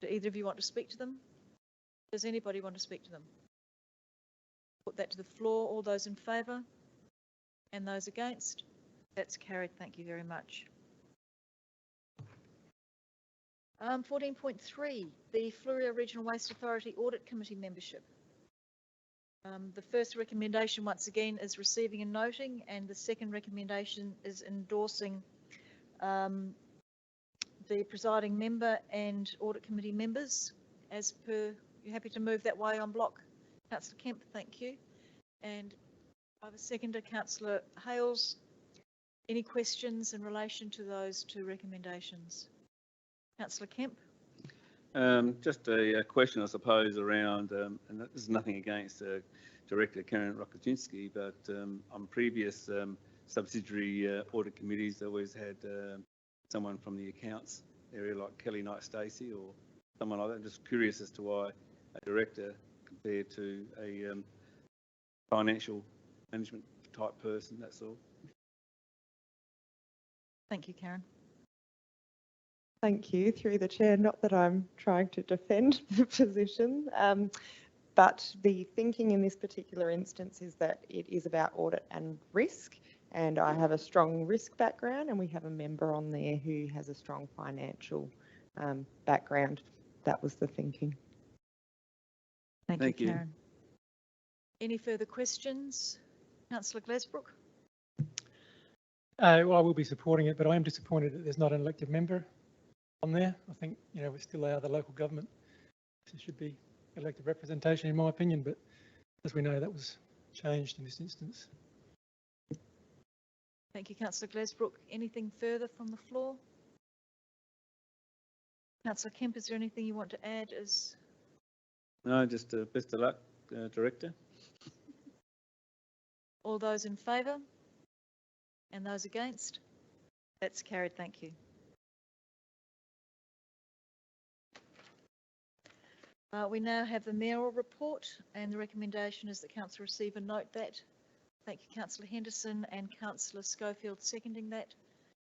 Do either of you want to speak to them? Does anybody want to speak to them? Put that to the floor. All those in favour and those against? That's carried. Thank you very much. 14.3, the Flourio Regional Waste Authority Audit Committee membership. The first recommendation, once again, is receiving and noting, and the second recommendation is endorsing the presiding member and audit committee members. As per, you're happy to move that way on block? Councillor Kemp, thank you. And I have a seconder, Councillor Hales. Any questions in relation to those 2 recommendations? Councillor Kemp. Just a question, I suppose, around, and there's nothing against Director Karen Rokoczynski, but on previous subsidiary audit committees always had someone from the accounts area like Kelly Knight Stacey or someone like that. I'm just curious as to why a director compared to a financial management type person, that's all. Thank you, Karen. Thank you, through the chair. Not that I'm trying to defend the position, but the thinking in this particular instance is that it is about audit and risk, and I have a strong risk background, and we have a member on there who has a strong financial background. That was the thinking. Thank you, Karen. Any further questions? Councillor Glasbrook? Well, I will be supporting it, but I am disappointed that there's not an elected member on there. I think, you know, we still are the local government. There should be elected representation, in my opinion, but as we know, that was changed in this instance. Thank you, Councillor Glasbrook. Anything further from the floor? Councillor Kemp, is there anything you want to add as? No, just best of luck, Director. All those in favour? And those against? That's carried, thank you. We now have the Mayoral Report, and the recommendation is that Council receive and note that. Thank you, Councillor Henderson and Councillor Schofield seconding that.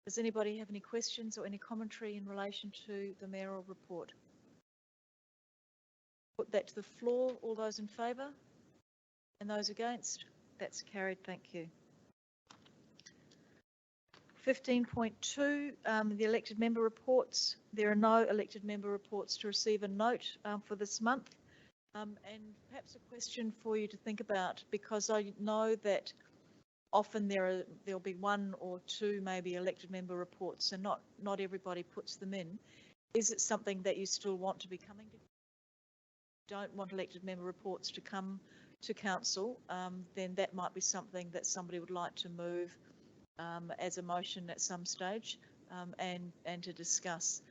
Does anybody have any questions or any commentary in relation to the Mayoral Report? Put that to the floor. All those in favour? And those against? That's carried, thank you. 15.2, the elected member reports. There are no elected member reports to receive and note for this month. And perhaps a question for you to think about, because I know that often there'll be one or two maybe elected member reports, and not everybody puts them in. Is it something that you still want to be coming to? Don't want elected member reports to come to council, then that might be something that somebody would like to move as a motion at some stage and to discuss.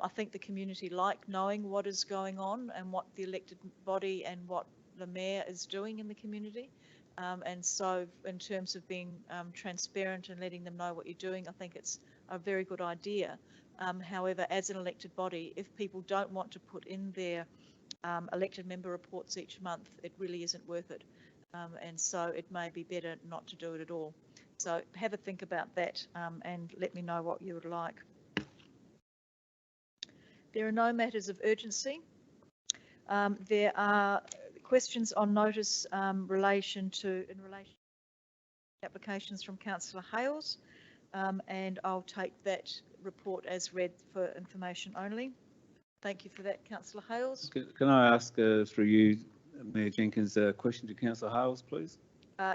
I think the community like knowing what is going on and what the elected body and what the mayor is doing in the community. And so in terms of being transparent and letting them know what you're doing, I think it's a very good idea. However, as an elected body, if people don't want to put in their elected member reports each month, it really isn't worth it. And so it may be better not to do it at all. So have a think about that and let me know what you would like. There are no matters of urgency. There are questions on notice in relation to applications from Councillor Hales, and I'll take that report as read for information only. Thank you for that, Councillor Hales. Can I ask through you, Mayor Jenkins, a question to Councillor Hales, please?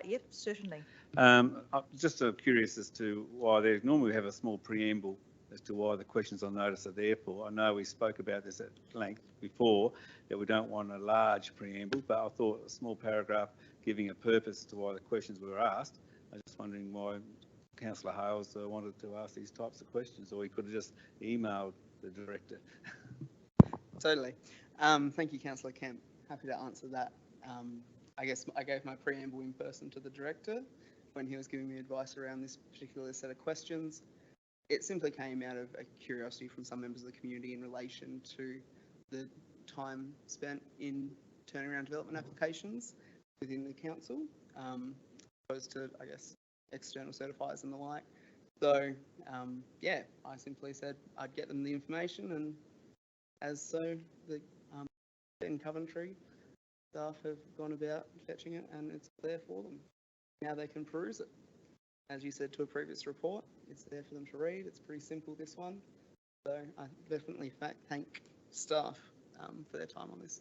Yep, certainly. I'm just curious as to why they normally have a small preamble as to why the questions on notice are there for. I know we spoke about this at length before, that we don't want a large preamble, but I thought a small paragraph giving a purpose to why the questions were asked. I'm just wondering why Councillor Hales wanted to ask these types of questions, or he could have just emailed the director. Totally. Thank you, Councillor Kemp. Happy to answer that. I guess I gave my preamble in person to the director when he was giving me advice around this particular set of questions. It simply came out of a curiosity from some members of the community in relation to the time spent in turning around development applications within the council, opposed to, I guess, external certifiers and the like. So, yeah, I simply said I'd get them the information, and as so, the in Coventry staff have gone about fetching it, and it's there for them. Now they can peruse it. As you said to a previous report, it's there for them to read. It's pretty simple, this one. So I definitely thank staff for their time on this.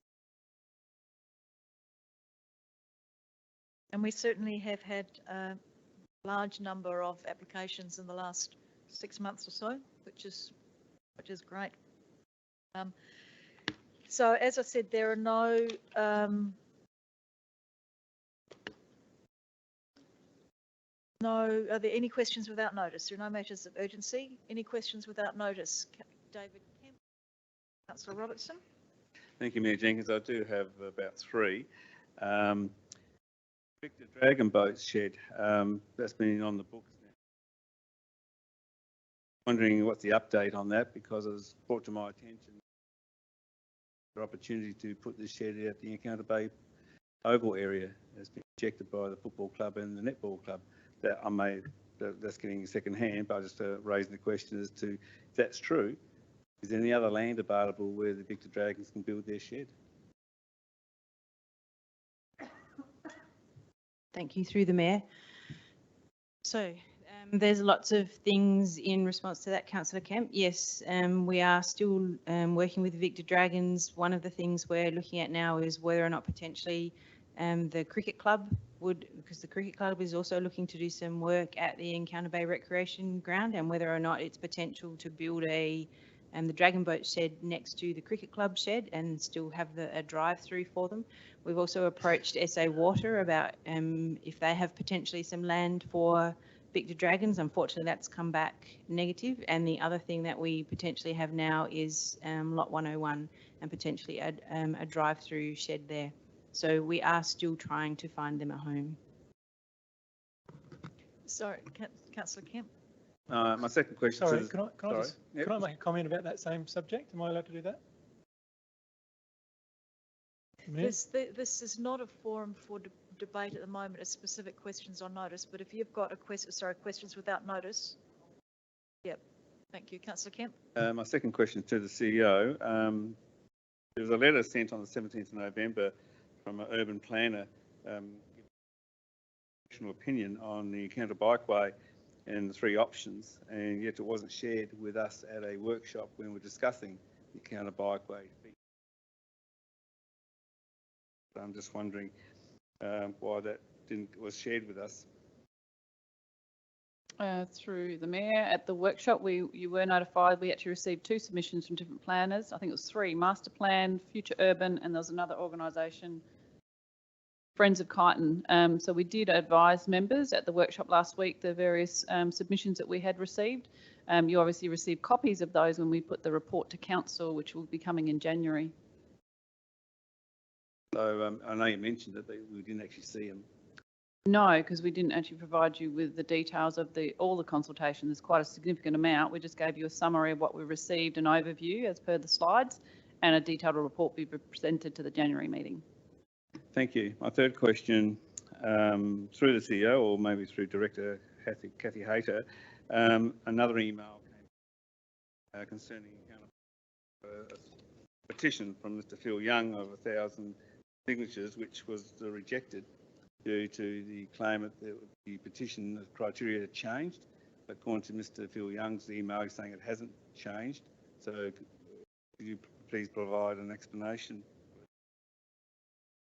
And we certainly have had a large number of applications in the last 6 months or so, which is great. So as I said, there are no are there any questions without notice? There are no matters of urgency. Any questions without notice? David Kemp, Councillor Robertson. Thank you, Mayor Jenkins. I do have about 3. Victor Dragon Boat shed, that's been on the books now. Wondering what's the update on that, because it was brought to my attention the opportunity to put this shed out the Encounter Bay Oval area has been rejected by the football club and the netball club. That that's getting second hand, but I just raising the question as to if that's true. Is there any other land available where the Victor Dragons can build their shed? Thank you, through the Mayor. So there's lots of things in response to that, Councillor Kemp. Yes, we are still working with the Victor Dragons. One of the things we're looking at now is whether or not potentially the cricket club would, because the cricket club is also looking to do some work at the Encounter Bay Recreation Ground, and whether or not it's potential to build the Dragon Boat shed next to the cricket club shed and still have a drive-through for them. We've also approached SA Water about if they have potentially some land for Victor Dragons. Unfortunately, that's come back negative. And the other thing that we potentially have now is Lot 101 and potentially a drive-through shed there. So we are still trying to find them a home. Sorry, Councillor Kemp. My second question. Sorry, can I make a comment about that same subject? Am I allowed to do that? This is not a forum for debate at the moment. It's specific questions on notice. But if you've got questions without notice, yep. Thank you, Councillor Kemp. My second question to the CEO. There was a letter sent on the 17th of November from an urban planner, opinion on the Encounter Bikeway and the three options, and yet it wasn't shared with us at a workshop when we were discussing the Encounter Bikeway. I'm just wondering why that was shared with us. Through the Mayor, at the workshop, you were notified. We actually received 2 submissions from different planners. I think it was 3: Master Plan, Future Urban, and there was another organisation, Friends of Kyneton. So we did advise members at the workshop last week the various submissions that we had received. You obviously received copies of those when we put the report to council, which will be coming in January. So I know you mentioned it, but we didn't actually see them. No, because we didn't actually provide you with the details of all the consultation. There's quite a significant amount. We just gave you a summary of what we received, an overview as per the slides, and a detailed report will be presented to the January meeting. Thank you. My third question, through the CEO or maybe through Director Cathy Hayter, another email came concerning a petition from Mr. Phil Young of 1,000 signatures, which was rejected due to the claim that the petition criteria had changed. But according to Mr. Phil Young's email, he's saying it hasn't changed. So could you please provide an explanation?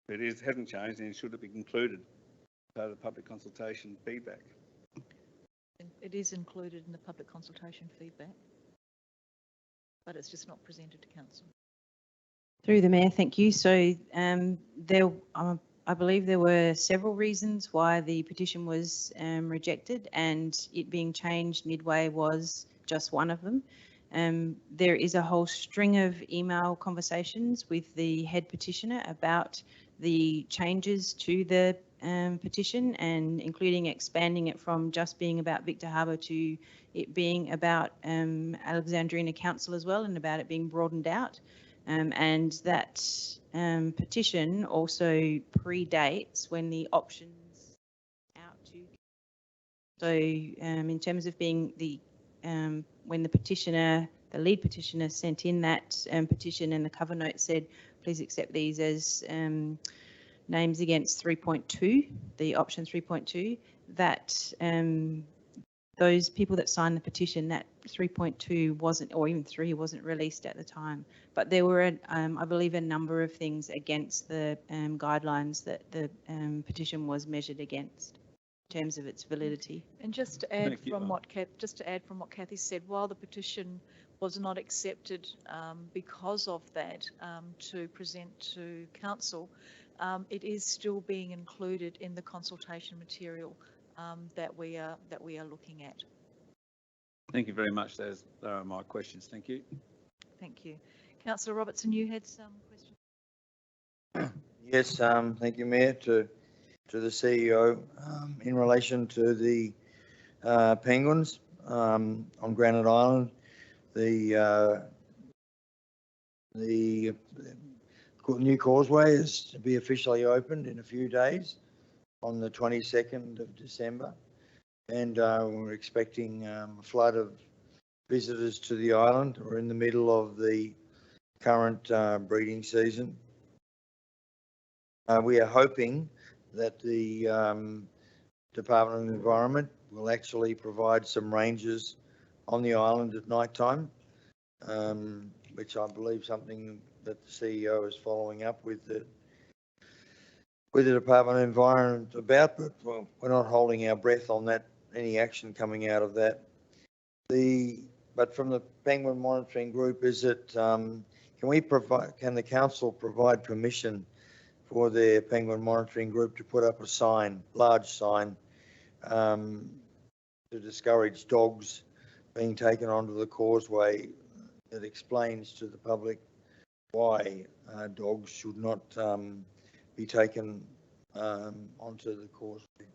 If it hasn't changed, then should it be included as part of the public consultation feedback? It is included in the public consultation feedback, but it's just not presented to council. Through the Mayor, thank you. So I believe there were several reasons why the petition was rejected, and it being changed midway was just one of them. There is a whole string of email conversations with the head petitioner about the changes to the petition, and including expanding it from just being about Victor Harbour to it being about Alexandrina Council as well, and about it being broadened out. And that petition also predates when the options out to. So in terms of being when the petitioner, the lead petitioner, sent in that petition, and the cover note said, please accept these as names against 3.2, the option 3.2, that those people that signed the petition, that 3.2 wasn't, or even 3 wasn't released at the time. But there were, I believe, a number of things against the guidelines that the petition was measured against in terms of its validity. And just to add from what Cathy said, while the petition was not accepted because of that to present to council, it is still being included in the consultation material that we are looking at. Thank you very much. Those are my questions. Thank you. Thank you. Councillor Robertson, you had some questions. Yes, thank you, Mayor. To to the CEO in relation to the penguins on Granite Island. The new causeway is to be officially opened in a few days on the 22nd of December, and we're expecting a flood of visitors to the island. We're in the middle of the current breeding season. We are hoping that the Department of Environment will actually provide some rangers on the island at night time, which I believe something that the CEO is following up with the Department of Environment about, but well, we're not holding our breath on that, any action coming out of that. But from the Penguin Monitoring Group, is it, can the council provide permission for the Penguin Monitoring Group to put up a sign, large sign, to discourage dogs being taken onto the causeway that explains to the public why dogs should not be taken onto the causeway?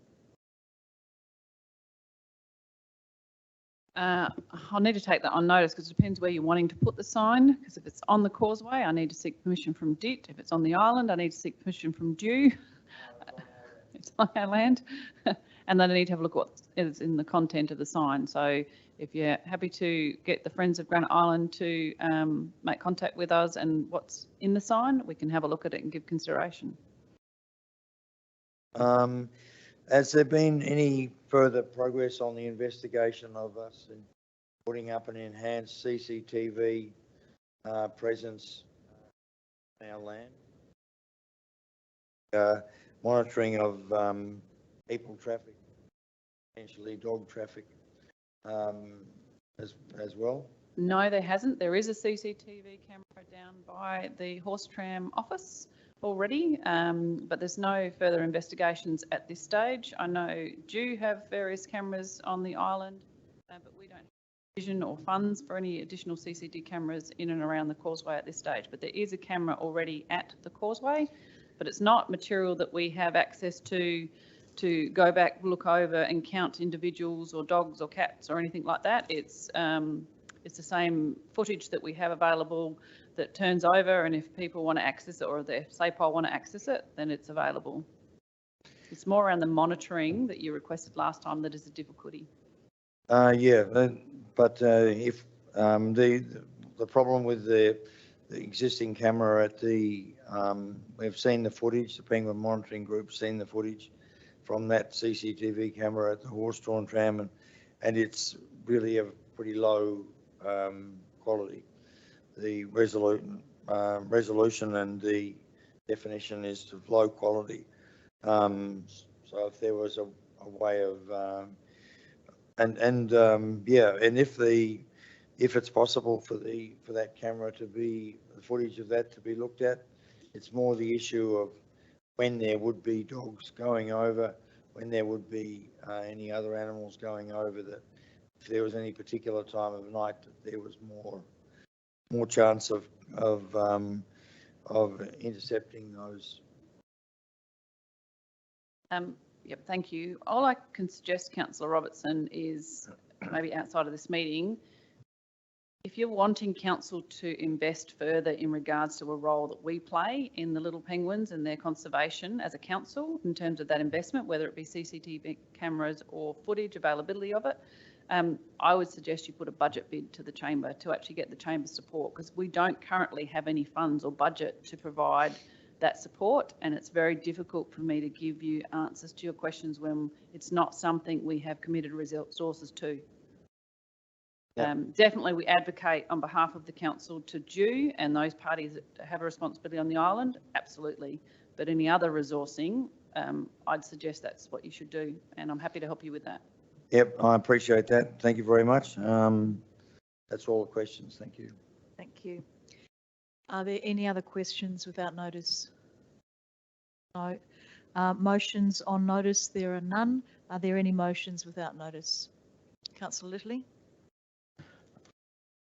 I'll need to take that on notice because it depends where you're wanting to put the sign. Because if it's on the causeway, I need to seek permission from DIT. If it's on the island, I need to seek permission from DEW. It's on our land. And then I need to have a look what is in the content of the sign. So if you're happy to get the Friends of Granite Island to make contact with us and what's in the sign, we can have a look at it and give consideration. Has there been any further progress on the investigation of us in putting up an enhanced CCTV presence on our land? Monitoring of people traffic, potentially dog traffic as well? No, there hasn't. There is a CCTV camera down by the horse tram office already, but there's no further investigations at this stage. I know DEW have various cameras on the island, but we don't have vision or funds for any additional CCTV cameras in and around the causeway at this stage. But there is a camera already at the causeway, but it's not material that we have access to go back, look over and count individuals or dogs or cats or anything like that. It's the same footage that we have available that turns over, and if people want to access it or the SAPOL want to access it, then it's available. It's more around the monitoring that you requested last time that is a difficulty. Yeah, but if the problem with the existing camera at the, we've seen the footage, the Penguin Monitoring Group's seen the footage from that CCTV camera at the horse-drawn tram, and it's really a pretty low quality. The resolution and the definition is of low quality. So if there was a way of, yeah, and if it's possible for that camera to be, the footage of that to be looked at, it's more the issue of when there would be dogs going over, when there would be any other animals going over, that if there was any particular time of night that there was more chance of intercepting those. Yep, thank you. All I can suggest, Councillor Robertson, is maybe outside of this meeting, if you're wanting council to invest further in regards to a role that we play in the little penguins and their conservation as a council in terms of that investment, whether it be CCTV cameras or footage, availability of it, I would suggest you put a budget bid to the chamber to actually get the chamber support, because we don't currently have any funds or budget to provide that support, and it's very difficult for me to give you answers to your questions when it's not something we have committed resources to. Definitely we advocate on behalf of the council to DEW and those parties that have a responsibility on the island, absolutely, but any other resourcing, I'd suggest that's what you should do, and I'm happy to help you with that. Yep, I appreciate that. Thank you very much. That's all the questions. Thank you. Thank you. Are there any other questions without notice? No. Motions on notice, there are none. Are there any motions without notice? Councillor Littley?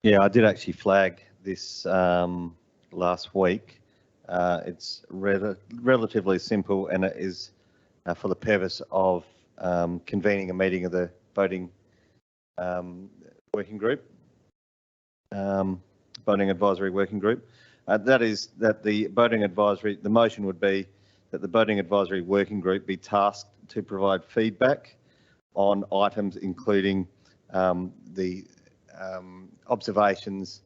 Yeah, I did actually flag this last week. It's relatively simple, and it is for the purpose of convening a meeting of the voting working group, voting advisory working group. That is that the voting advisory, the motion would be that the voting advisory working group be tasked to provide feedback on items including the observations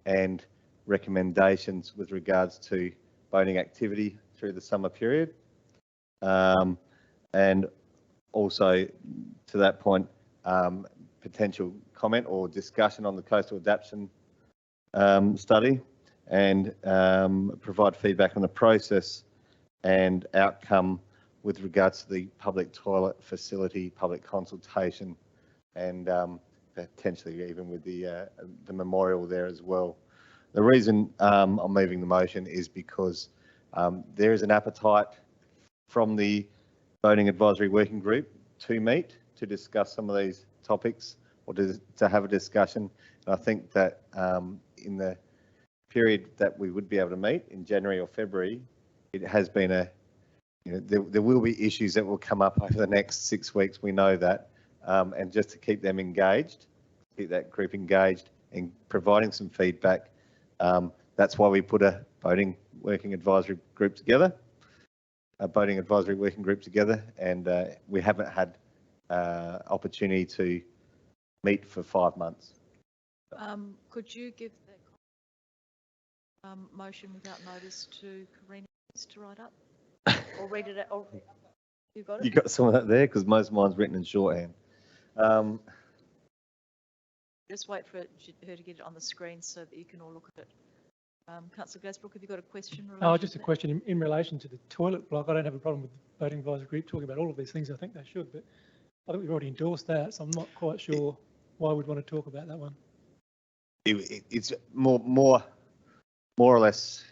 and recommendations with regards to voting activity through the summer period. And also to that point, potential comment or discussion on the coastal adaptation study, and provide feedback on the process and outcome with regards to the public toilet facility, public consultation, and potentially even with the memorial there as well. The reason I'm moving the motion is because there is an appetite from the voting advisory working group to meet to discuss some of these topics, or to have a discussion. And I think that in the period that we would be able to meet in January or February, it has been there will be issues that will come up over the next 6 weeks, we know that, and just to keep them engaged, keep that group engaged and providing some feedback. That's why we put a voting advisory working group together, and we haven't had opportunity to meet for 5 months. Could you give that motion without notice to Karina to write up? Or read it out? Or you got it? You got some of that there, because most of mine's written in shorthand. Just wait for her to get it on the screen so that you can all look at it. Councillor Glasbrook, have you got a question? Oh, just a question in relation to the toilet block. I don't have a problem with the voting advisory group talking about all of these things. I think they should, but I think we've already endorsed that, so I'm not quite sure why we'd want to talk about that one. It's more or less,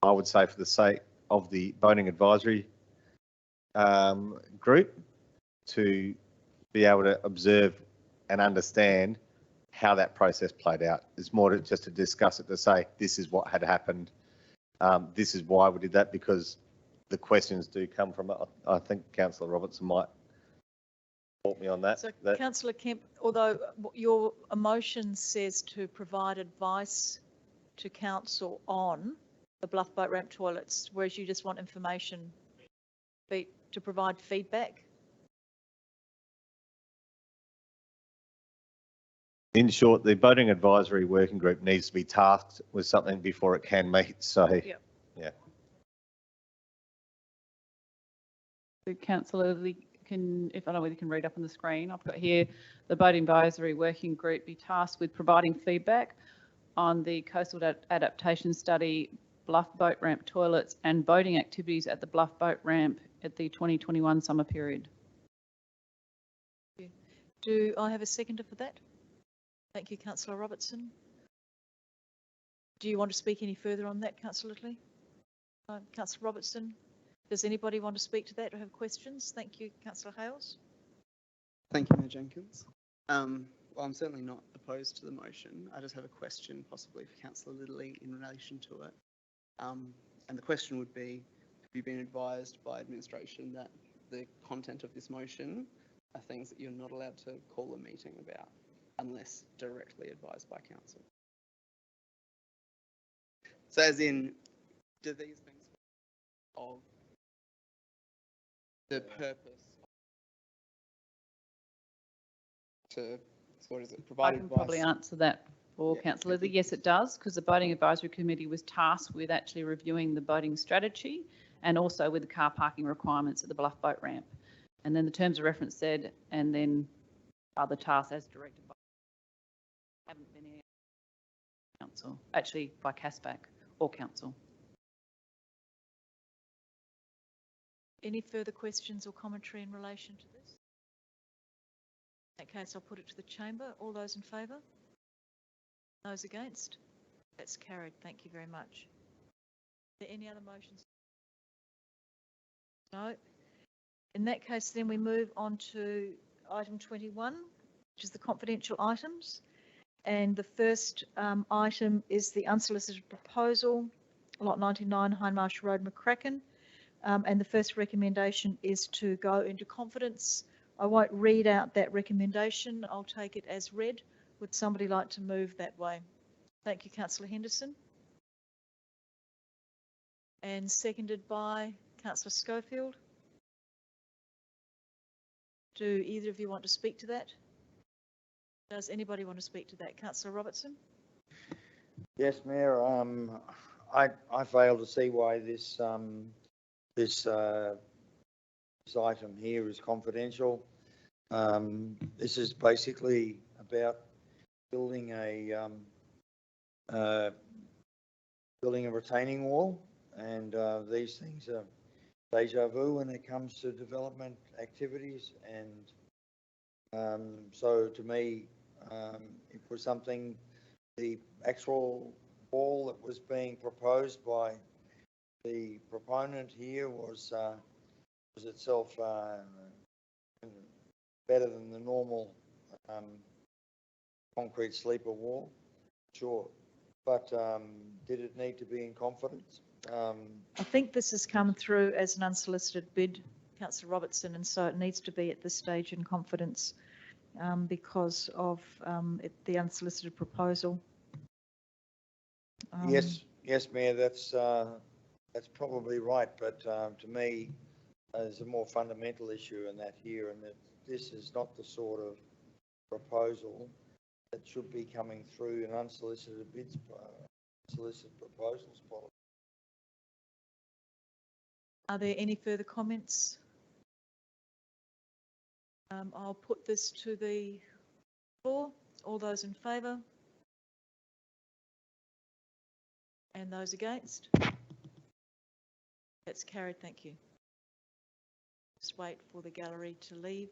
I would say, for the sake of the voting advisory group to be able to observe and understand how that process played out. It's more just to discuss it, to say this is what had happened, this is why we did that, because the questions do come from it. I think Councillor Robertson might support me on that. So, Councillor Kemp, although your motion says to provide advice to council on the Bluff Boat Ramp toilets, whereas you just want information to provide feedback. In short, the voting advisory working group needs to be tasked with something before it can meet. So, yep. Yeah. Councillor, if I don't know whether you can read up on the screen, I've got here the voting advisory working group be tasked with providing feedback on the coastal adaptation study, Bluff Boat Ramp toilets, and boating activities at the Bluff Boat Ramp at the 2021 summer period. Do I have a seconder for that? Thank you, Councillor Robertson. Do you want to speak any further on that, Councillor Littley? Councillor Robertson, does anybody want to speak to that or have questions? Thank you, Councillor Hales. Thank you, Mayor Jenkins. Well, I'm certainly not opposed to the motion. I just have a question possibly for Councillor Littley in relation to it. And the question would be, have you been advised by administration that the content of this motion are things that you're not allowed to call a meeting about unless directly advised by council? So as in, do these things of the purpose to, what is it, provide I can advice? probably answer that for Councillor Littley. Yes, it does, because the Boating Advisory Committee was tasked with actually reviewing the boating strategy and also with the car parking requirements at the Bluff Boat Ramp. And then the terms of reference said, and then other tasks as directed by, haven't been any council, actually by CASPAC or council. Any further questions or commentary in relation to this? In that case, I'll put it to the chamber. All those in favour? Those against? That's carried. Thank you very much. Are there any other motions? No. In that case, then we move on to item 21, which is the confidential items. And the first item is the unsolicited proposal, lot 99, Hindmarsh Road, McCracken, And the first recommendation is to go into confidence. I won't read out that recommendation. I'll take it as read. Would somebody like to move that way? Thank you, Councillor Henderson. And seconded by Councillor Schofield. Do either of you want to speak to that? Does anybody want to speak to that? Councillor Robertson? Yes, Mayor. I fail to see why this this item here is confidential. This is basically about building a retaining wall, and these things are deja vu when it comes to development activities. And so to me, it was something, the actual wall that was being proposed by the proponent here was itself better than the normal concrete sleeper wall, sure. But did it need to be in confidence? I think this has come through as an unsolicited bid, Councillor Robertson, and so it needs to be at this stage in confidence because of the unsolicited proposal. Yes, Mayor, that's probably right, but to me, there's a more fundamental issue in that here, and that this is not the sort of proposal that should be coming through an unsolicited bids, solicited proposals policy. Are there any further comments? I'll put this to the floor. All those in favour? And those against? That's carried, thank you. Just wait for the gallery to leave.